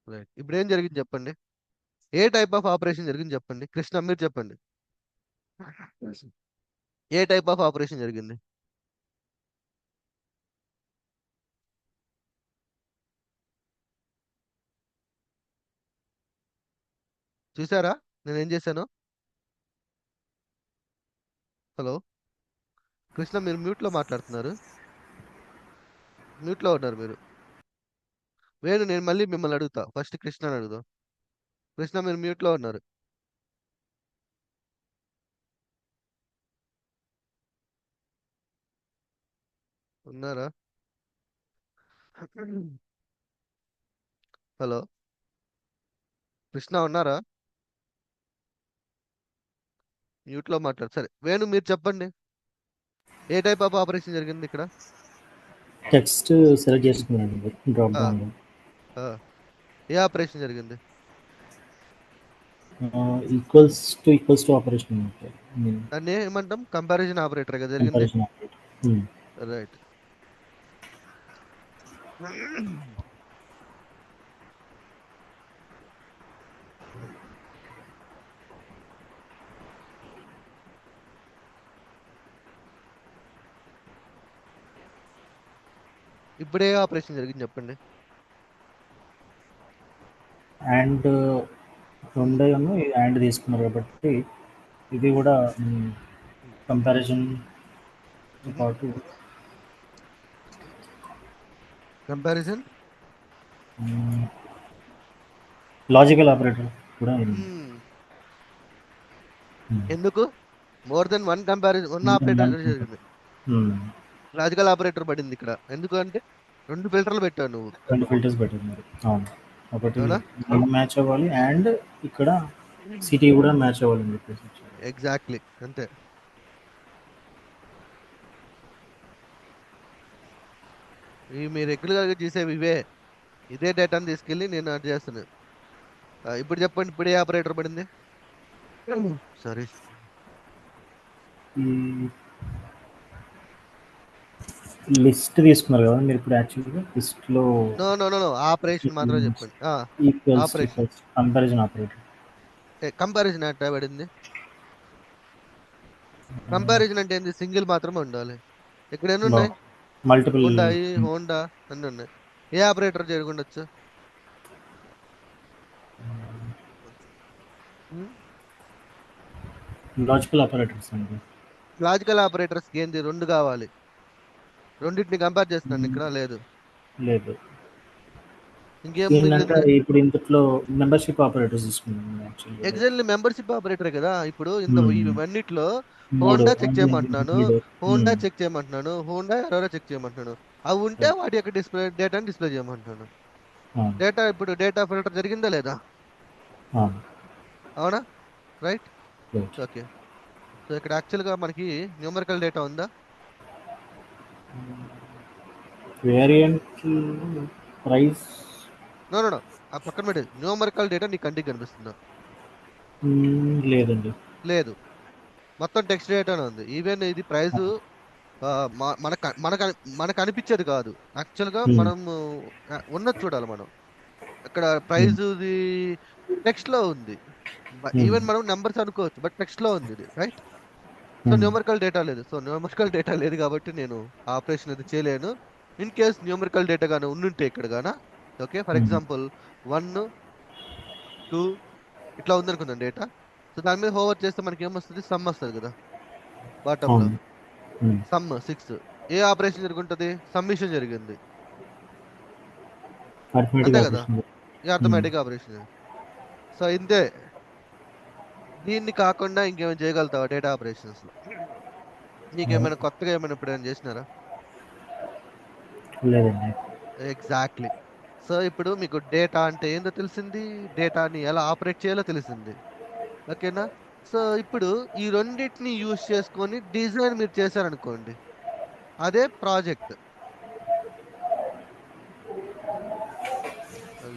రైట్, ఇప్పుడు ఏం జరిగింది చెప్పండి, ఏ టైప్ ఆఫ్ ఆపరేషన్ జరిగింది చెప్పండి. కృష్ణ మీరు చెప్పండి, ఏ టైప్ ఆఫ్ ఆపరేషన్ జరిగింది. చూసారా నేను ఏం చేశాను? హలో కృష్ణ, మీరు మ్యూట్ లో మాట్లాడుతున్నారు. మ్యూట్ లో ఉన్నారు మీరు. వేణు, నేను మళ్ళీ మిమ్మల్ని అడుగుతా. ఫస్ట్ కృష్ణని అడుగుదాం. కృష్ణ, మీరు మ్యూట్ లో ఉన్నారు. ఉన్నారా? హలో కృష్ణ, ఉన్నారా? మ్యూట్ లో మాట్లాడు. సరే వేణు, మీరు చెప్పండి. ఏ టైప్ ఆఫ్ ఆపరేషన్ జరిగింది ఇక్కడ? టెక్స్ట్ సెలెక్ట్ చేసుకున్నాను డ్రాప్ ఆ, డౌన్లో. ఆ. ఏ ఆపరేషన్ జరిగింది? ఈక్వల్స్ టు ఆపరేషన్ దాన్ని ఏమంటాం? కంపారిజన్ ఆపరేటర్ గా జరిగింది. Comparison operator. రైట్. ఇప్పుడు ఏ ఆపరేషన్ జరిగింది చెప్పండి. అండ్ రెండేను అండ్ తీసుకున్నారు కాబట్టి ఇది కూడా కంపారిజన్ పాటు కంపారిజన్ లాజికల్ ఆపరేటర్ కూడా ఉంది. ఎందుకు more than one comparison, one operator జరిగింది. లాజికల్ ఆపరేటర్ పడింది ఇక్కడ ఎందుకు అంటే 2 ఫిల్టర్లు పెట్టావు నువ్వు. 2 ఫిల్టర్స్ పెట్టినారు. అవును, ఒకటి అవునా? మ్యాచ్ అవ్వాలి అండ్ ఇక్కడ సిటీ కూడా మ్యాచ్ అవ్వాలని చెప్పేసి వచ్చారు. ఎగ్జాక్ట్లీ అంతే. ఇవి మీరు రెగ్యులర్ గా చేసేవి ఇవే. ఇదే డేటాను తీసుకెళ్ళి నేను అది చేస్తున్నాను. ఇప్పుడు చెప్పండి, ఇప్పుడు ఏ ఆపరేటర్ పడింది? సారీ. ఈ లిస్ట్ తీసుకున్నారు కదా మీరు ఇప్పుడు యాక్చువల్గా లిస్ట్లో no no no no, operation మాత్రం చెప్పండి. Operation comparison operator. కంపారిజన్ అంటే పడింది. కంపారిజన్ అంటే ఏంది? సింగిల్ మాత్రమే ఉండాలి. ఇక్కడ ఎన్ని ఉన్నాయి? మల్టిపుల్ హోండాయి, హోండా అన్ని ఉన్నాయి. ఏ ఆపరేటర్ జరుగుండొచ్చు? లాజికల్ ఆపరేటర్స్ అండి. లాజికల్ ఆపరేటర్స్ ఏంది? 2 కావాలి. రెండింటిని కంపేర్ చేస్తున్నాను ఇక్కడ. లేదు. లేదు, ఇంకేం ఏంటంటే మిగిలింది? ఇప్పుడు ఇంతట్లో మెంబర్షిప్ ఆపరేటర్స్ తీసుకున్నాం యాక్చువల్గా. ఎగ్జాక్ట్లీ మెంబర్షిప్ ఆపరేటర్ కదా. ఇప్పుడు ఇవన్నిట్లో మూడు హోండా చెక్ చేయమంటున్నాను, మూడు హోండా చెక్ చేయమంటున్నాను, హోండా ఎవరో చెక్ చేయమంటున్నాను. అవి ఉంటే వాటి యొక్క డిస్ప్లే డేటాని డిస్ప్లే చేయమంటున్నాను. డేటా ఇప్పుడు డేటా ఫిల్టర్ జరిగిందా లేదా? అవునా? రైట్. ఓకే. సో ఇక్కడ యాక్చువల్గా మనకి న్యూమరికల్ డేటా ఉందా? Variant price no no no, ఆ పక్కన పెట్టి న్యూమరికల్ డేటా నీ కంటికి కనిపిస్తుందా? లేదండి. లేదు. మొత్తం టెక్స్ట్ డేటానే ఉంది. ఈవెన్ ఇది ప్రైస్ మనకు అనిపించేది కాదు. యాక్చువల్గా మనం ఉన్నది చూడాలి మనం. ఇక్కడ ప్రైజ్ టెక్స్ట్ లో ఉంది. ఈవెన్ మనం నెంబర్స్ అనుకోవచ్చు, బట్ టెక్స్ట్ లో ఉంది ఇది. రైట్. సో న్యూమరికల్ డేటా లేదు. సో న్యూమరికల్ డేటా లేదు కాబట్టి నేను ఆపరేషన్ అది చేయలేను. ఇన్ కేస్ న్యూమరికల్ డేటా గానీ ఉండుంటే ఇక్కడ గానా, ఓకే, ఫర్ ఎగ్జాంపుల్ 1, 2 ఇట్లా ఉందనుకుందాం డేటా. సో దాని మీద హోవర్ చేస్తే మనకి ఏమొస్తుంది? సమ్ వస్తుంది కదా బాటమ్ లో. సమ్ 6. ఏ ఆపరేషన్ జరుగుంటది? సమ్మిషన్ జరిగింది. అంతే కదా? ఈ అర్థమెటిక్ ఆపరేషన్. సో ఇంతే. దీన్ని కాకుండా ఇంకేమైనా చేయగలుగుతావా డేటా ఆపరేషన్స్ లో? నీకేమైనా కొత్తగా ఏమైనా ఎప్పుడైనా చేసినారా? లేదండి. ఎగ్జాక్ట్లీ. సో ఇప్పుడు మీకు డేటా అంటే ఏందో తెలిసింది, డేటాని ఎలా ఆపరేట్ చేయాలో తెలిసింది. ఓకేనా? సో ఇప్పుడు ఈ రెండింటిని యూజ్ చేసుకొని డిజైన్ మీరు చేశారనుకోండి, అదే ప్రాజెక్ట్.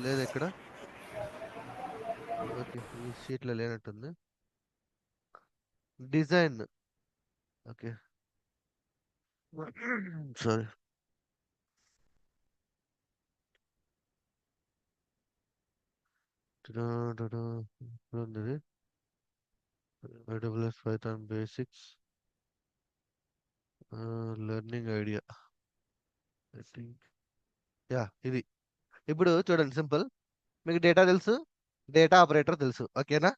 లేదు ఇక్కడ. ఓకే, ఈ షీట్ లో లేనట్టుంది. Design. Okay, sorry. AWS Python basics learning idea. I think yeah ఇది. ఇప్పుడు చూడండి సింపుల్. మీకు డేటా తెలుసు, డేటా ఆపరేటర్ తెలుసు. ఓకేనా?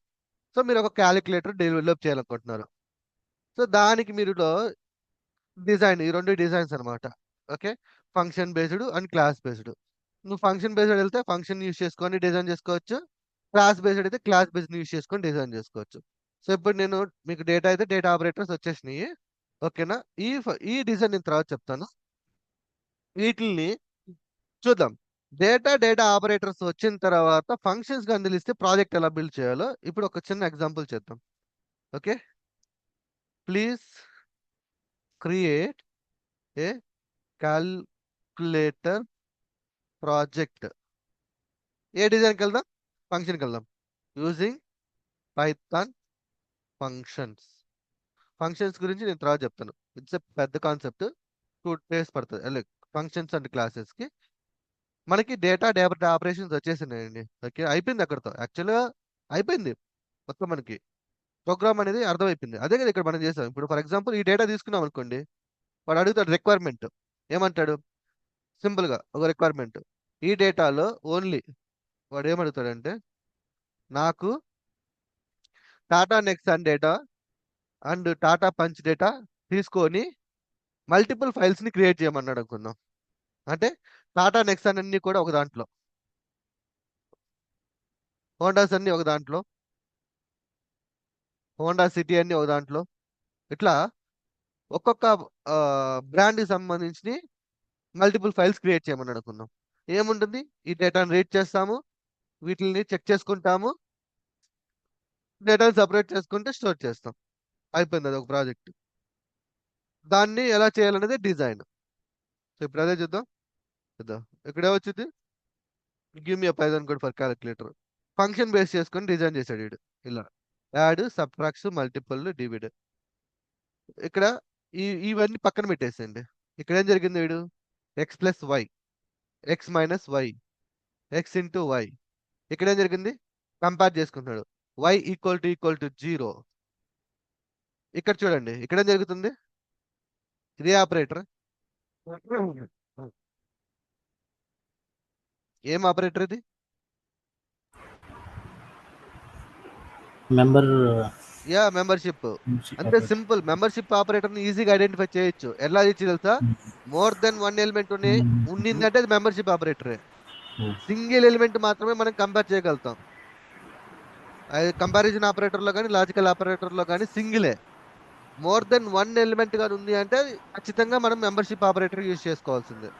సో మీరు ఒక క్యాలిక్యులేటర్ డెవలప్ చేయాలనుకుంటున్నారు. సో దానికి మీరు డిజైన్, ఈ రెండు డిజైన్స్ అనమాట. Okay, function based and class based. నువ్వు ఫంక్షన్ బేస్డ్ వెళ్తే ఫంక్షన్ యూస్ చేసుకొని డిజైన్ చేసుకోవచ్చు. క్లాస్ బేస్డ్ అయితే క్లాస్ బేస్డ్ యూస్ చేసుకొని డిజైన్ చేసుకోవచ్చు. సో ఇప్పుడు నేను మీకు డేటా అయితే డేటా ఆపరేటర్స్ వచ్చేసినాయి. ఓకేనా? ఈ డిజైన్ నేను తర్వాత చెప్తాను. వీటిని చూద్దాం. డేటా ఆపరేటర్స్ వచ్చిన తర్వాత ఫంక్షన్స్ గా అందిలిస్తే ప్రాజెక్ట్ ఎలా బిల్డ్ చేయాలో ఇప్పుడు ఒక చిన్న ఎగ్జాంపుల్ చేద్దాం. Okay, please create a calculator project. ఏ డిజైన్కి వెళ్దాం? ఫంక్షన్కి వెళ్దాం. Using Python functions. ఫంక్షన్స్ గురించి నేను తర్వాత చెప్తాను. ఇట్స్ ఎ పెద్ద కాన్సెప్ట్, 2 days పడుతుంది. ఫంక్షన్స్ అండ్ క్లాసెస్ కి మనకి డేటా ఆపరేషన్స్ వచ్చేసినాయండి. ఓకే, అయిపోయింది అక్కడతో. యాక్చువల్గా అయిపోయింది మొత్తం. మనకి ప్రోగ్రామ్ అనేది అర్థమైపోయింది. అదే కదా ఇక్కడ మనం చేసాం. ఇప్పుడు ఫర్ ఎగ్జాంపుల్ ఈ డేటా తీసుకున్నాం అనుకోండి, వాడు అడుగుతాడు రిక్వైర్మెంట్. ఏమంటాడు? సింపుల్ గా ఒక రిక్వైర్మెంట్. ఈ డేటాలో ఓన్లీ వాడు ఏమడుగుతాడంటే, నాకు Tata Nexon data and Tata punch data తీసుకొని మల్టిపుల్ ఫైల్స్ ని క్రియేట్ చేయమన్నాడు అనుకుందాం. అంటే టాటా నెక్సాన్ అన్ని కూడా ఒక దాంట్లో, హోండాస్ అన్ని ఒక దాంట్లో, హోండా సిటీ అన్ని ఒక దాంట్లో, ఇట్లా ఒక్కొక్క బ్రాండ్ కి సంబంధించి మల్టిపుల్ ఫైల్స్ క్రియేట్ చేయమని అనుకుందాం. ఏముంటుంది? ఈ డేటాను రీడ్ చేస్తాము, వీటిని చెక్ చేసుకుంటాము, డేటాను సపరేట్ చేసుకుంటే స్టోర్ చేస్తాం. అయిపోయింది, అది ఒక ప్రాజెక్ట్. దాన్ని ఎలా చేయాలనేది డిజైన్. సో ఇప్పుడు అదే చూద్దాం. ఇక్కడే వచ్చింది give me Python code for calculator. Function base చేసుకొని డిజైన్ చేశాడు వీడు. ఇలా యాడ్, సబ్ట్రాక్ట్స్, మల్టిపుల్, డివిడ్. ఇక్కడ ఇవన్నీ పక్కన పెట్టేసేయండి. ఇక్కడ ఏం జరిగింది? వీడు X plus Y, X minus Y, X into Y. ఇక్కడ ఏం జరిగింది? కంపేర్ చేసుకుంటున్నాడు. Y equal to 0. ఇక్కడ చూడండి, ఇక్కడ ఏం జరుగుతుంది? ఇదే ఆపరేటర్. ఏం ఆపరేటర్ ఇది? Member membership. అంతే సింపుల్. మెంబర్షిప్ ఆపరేటర్ ని ఈజీగా ఐడెంటిఫై చేయొచ్చు. ఎలా ఇచ్చి తెలుసా? మోర్ దెన్ 1 ఎలిమెంట్ ఉండిందంటే అది మెంబర్షిప్ ఆపరేటరే. సింగిల్ ఎలిమెంట్ మాత్రమే మనం కంపేర్ చేయగలుగుతాం. అది కంపారిజన్ ఆపరేటర్ లో కానీ లాజికల్ ఆపరేటర్ లో కానీ సింగిలే. మోర్ దెన్ 1 ఎలిమెంట్ గా ఉంది అంటే ఖచ్చితంగా మనం మెంబర్షిప్ ఆపరేటర్ యూజ్ చేసుకోవాల్సిందే.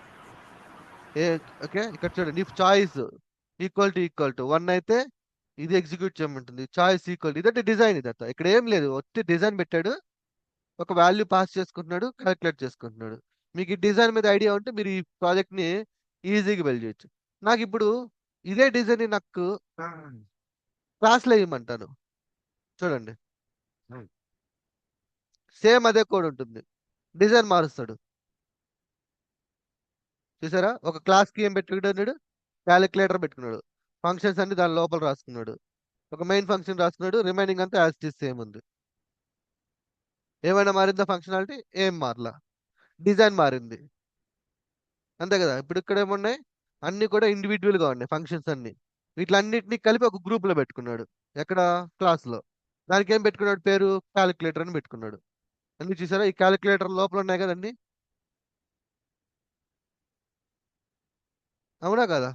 ఓకే, ఇక్కడ చూడండి, ఇఫ్ చాయిస్ ఈక్వల్ టు 1 అయితే ఇది ఎగ్జిక్యూట్ చేయమంటుంది. చాయిస్ ఈక్వల్, ఇదంటే డిజైన్. ఇదంతా ఇక్కడ ఏం లేదు, వచ్చి డిజైన్ పెట్టాడు, ఒక వాల్యూ పాస్ చేసుకుంటున్నాడు, క్యాలిక్యులేట్ చేసుకుంటున్నాడు. మీకు ఈ డిజైన్ మీద ఐడియా ఉంటే మీరు ఈ ప్రాజెక్ట్ ని ఈజీగా బిల్డ్ చేయొచ్చు. నాకు ఇప్పుడు ఇదే డిజైన్ నాకు క్లాస్లో ఇవ్వమంటాను. చూడండి, సేమ్ అదే కోడ్ ఉంటుంది, డిజైన్ మారుస్తాడు. చూసారా? ఒక క్లాస్ కి ఏం పెట్టుకున్నాడు? క్యాలిక్యులేటర్ పెట్టుకున్నాడు. ఫంక్షన్స్ అన్ని దాని లోపల రాసుకున్నాడు. ఒక మెయిన్ ఫంక్షన్ రాసుకున్నాడు. రిమైనింగ్ అంతా యాజ్ ఇట్ ఈస్ సేమ్ ఉంది. ఏమైనా మారిందా? ఫంక్షనాలిటీ ఏం మారలా, డిజైన్ మారింది. అంతే కదా? ఇప్పుడు ఇక్కడ ఏమున్నాయి? అన్ని కూడా ఇండివిజువల్ గా ఉన్నాయి ఫంక్షన్స్ అన్ని. వీటిలన్నిటిని కలిపి ఒక గ్రూప్ లో పెట్టుకున్నాడు. ఎక్కడ? క్లాస్ లో. దానికి ఏం పెట్టుకున్నాడు? పేరు క్యాలిక్యులేటర్ అని పెట్టుకున్నాడు. అన్ని చూసారా? ఈ క్యాలిక్యులేటర్ లోపల ఉన్నాయి కదండి. అవునా కదా?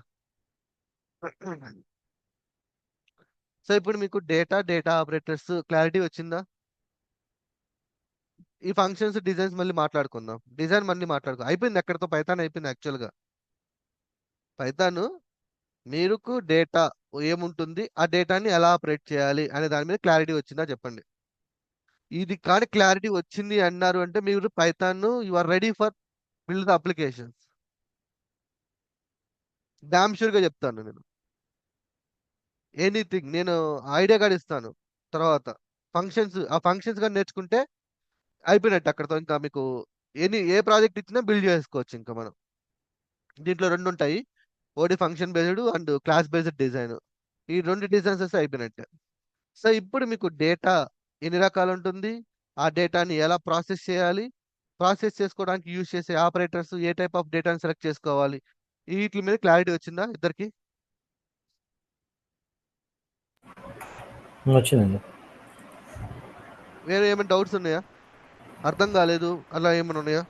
సో ఇప్పుడు మీకు డేటా ఆపరేటర్స్ క్లారిటీ వచ్చిందా? ఈ ఫంక్షన్స్ డిజైన్స్ మళ్ళీ మాట్లాడుకుందాం. డిజైన్ మళ్ళీ అయిపోయింది ఎక్కడితో. పైథాన్ అయిపోయింది యాక్చువల్ గా. పైథాన్ మీకు డేటా ఏముంటుంది, ఆ డేటాని ఎలా ఆపరేట్ చేయాలి అనే దాని మీద క్లారిటీ వచ్చిందా చెప్పండి. ఇది కానీ క్లారిటీ వచ్చింది అన్నారు అంటే మీరు Python you are ready for build the applications. Damn sure గా చెప్తాను నేను. ఎనీథింగ్ నేను ఐడియా కూడా ఇస్తాను. తర్వాత ఆ ఫంక్షన్స్ కానీ నేర్చుకుంటే అయిపోయినట్టు అక్కడతో. ఇంకా మీకు ఏ ప్రాజెక్ట్ ఇచ్చినా బిల్డ్ చేసుకోవచ్చు. ఇంకా మనం దీంట్లో 2 ఉంటాయి, ఒకటి function based and class based design. ఈ 2 డిజైన్స్ వస్తే అయిపోయినట్టే. సో ఇప్పుడు మీకు డేటా ఎన్ని రకాలు ఉంటుంది, ఆ డేటాని ఎలా ప్రాసెస్ చేయాలి, ప్రాసెస్ చేసుకోవడానికి యూజ్ చేసే ఆపరేటర్స్, ఏ టైప్ ఆఫ్ డేటాని సెలెక్ట్ చేసుకోవాలి, వీటి మీద క్లారిటీ వచ్చిందా ఇద్దరికి? వచ్చిందండి. వేరే ఏమైనా డౌట్స్ ఉన్నాయా? అర్థం కాలేదు అలా ఏమైనా ఉన్నాయా?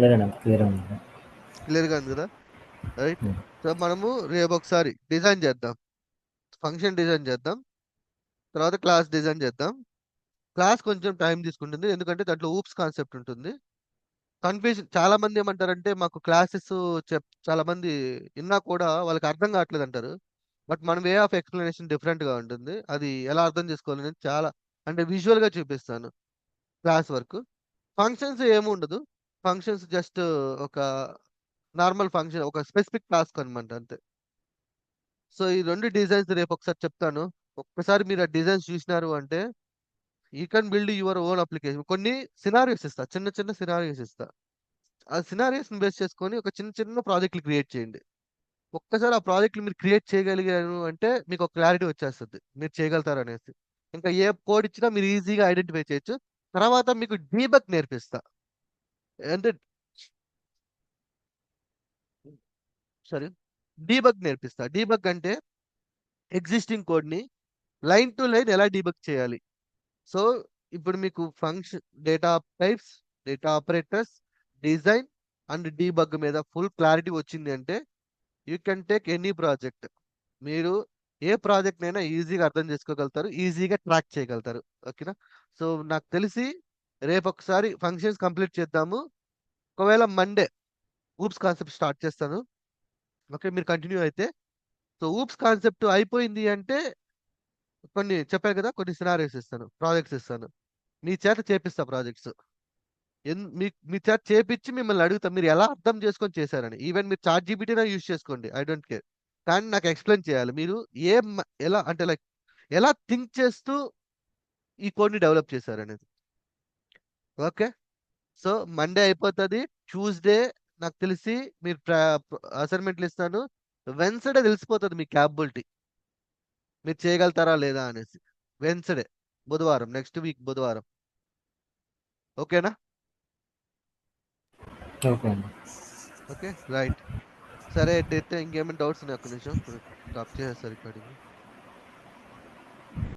లేదండి, అంత క్లియర్ ఉంది. క్లియర్గా ఉంది కదా? రైట్. ఉమ్. సో మనము రేపు ఒకసారి డిజైన్ చేద్దాం, ఫంక్షన్ డిజైన్ చేద్దాం, తర్వాత క్లాస్ డిజైన్ చేద్దాం. క్లాస్ కొంచెం టైం తీసుకుంటుంది ఎందుకంటే దాంట్లో ఊప్స్ కాన్సెప్ట్ ఉంటుంది. కన్ఫ్యూజన్ చాలా మంది ఏమంటారంటే మాకు క్లాసెస్ చాలా మంది విన్నా కూడా వాళ్ళకి అర్థం కావట్లేదు అంటారు. బట్ మన వే ఆఫ్ ఎక్స్ప్లెనేషన్ డిఫరెంట్ గా ఉంటుంది. అది ఎలా అర్థం చేసుకోవాలి నేను చాలా అంటే విజువల్ గా చూపిస్తాను. క్లాస్ వర్క్ ఫంక్షన్స్ ఏమి ఉండదు. ఫంక్షన్స్ జస్ట్ ఒక నార్మల్ ఫంక్షన్, ఒక స్పెసిఫిక్ టాస్క్ అనమాట అంతే. సో ఈ రెండు డిజైన్స్ రేపు ఒకసారి చెప్తాను. ఒక్కసారి మీరు ఆ డిజైన్స్ చూసినారు అంటే you can build your own application. కొన్ని సినారియోస్ ఇస్తా, చిన్న చిన్న సినారియోస్ ఇస్తా. ఆ సినారియోస్ బేస్ చేసుకొని ఒక చిన్న చిన్న ప్రాజెక్టులు క్రియేట్ చేయండి. ఒక్కసారి ఆ ప్రాజెక్టులు మీరు క్రియేట్ చేయగలిగారు అంటే మీకు ఒక క్లారిటీ వచ్చేస్తుంది మీరు చేయగలుగుతారు అనేసి. ఇంకా ఏ కోడ్ ఇచ్చినా మీరు ఈజీగా ఐడెంటిఫై చేయొచ్చు. తర్వాత మీకు డీబగ్ నేర్పిస్తా. అంటే సారీ, డీబగ్ నేర్పిస్తా. డీబగ్ అంటే ఎగ్జిస్టింగ్ కోడ్ ని లైన్ టు లైన్ ఎలా డీబగ్ చేయాలి. సో ఇప్పుడు మీకు function, data types, data operators, design and debug మీద ఫుల్ క్లారిటీ వచ్చింది అంటే you can take any project. మీరు ఏ ప్రాజెక్ట్ అయినా ఈజీగా అర్థం చేసుకోగలుగుతారు, ఈజీగా ట్రాక్ చేయగలుగుతారు. ఓకేనా? సో నాకు తెలిసి రేపు ఒకసారి ఫంక్షన్స్ కంప్లీట్ చేద్దాము. ఒకవేళ మండే ఊప్స్ కాన్సెప్ట్ స్టార్ట్ చేస్తాను. ఓకే, మీరు కంటిన్యూ అయితే. సో ఊప్స్ కాన్సెప్ట్ అయిపోయింది అంటే కొన్ని చెప్పాను కదా, కొన్ని సినారియోస్ ఇస్తాను, ప్రాజెక్ట్స్ ఇస్తాను, మీ చేత చేపిస్తా ప్రాజెక్ట్స్. మీ చేత చేపించి మిమ్మల్ని అడుగుతా మీరు ఎలా అర్థం చేసుకొని చేశారని. ఈవెన్ మీరు చాట్ జీపీటీనా యూజ్ చేసుకోండి, ఐ డోంట్ కేర్. కానీ నాకు ఎక్స్ప్లెయిన్ చేయాలి మీరు ఎలా అంటే లైక్ ఎలా థింక్ చేస్తూ ఈ కోడ్ ని డెవలప్ చేశారనేది. ఓకే. సో మండే అయిపోతుంది. ట్యూస్డే నాకు తెలిసి మీరు అసైన్మెంట్లు ఇస్తాను. వెన్స్డే తెలిసిపోతుంది మీ క్యాపబిలిటీ, మీరు చేయగలుగుతారా లేదా అనేసి. వెన్స్డే, బుధవారం, నెక్స్ట్ వీక్ బుధవారం. ఓకేనా? ఓకే అండి. Okay right. సరే అయితే ఇంకేమైనా డౌట్స్ ఉన్నాయి? ఒక్క నిమిషం ఇప్పుడు స్టాప్ చేసేస్తారు రికార్డింగ్.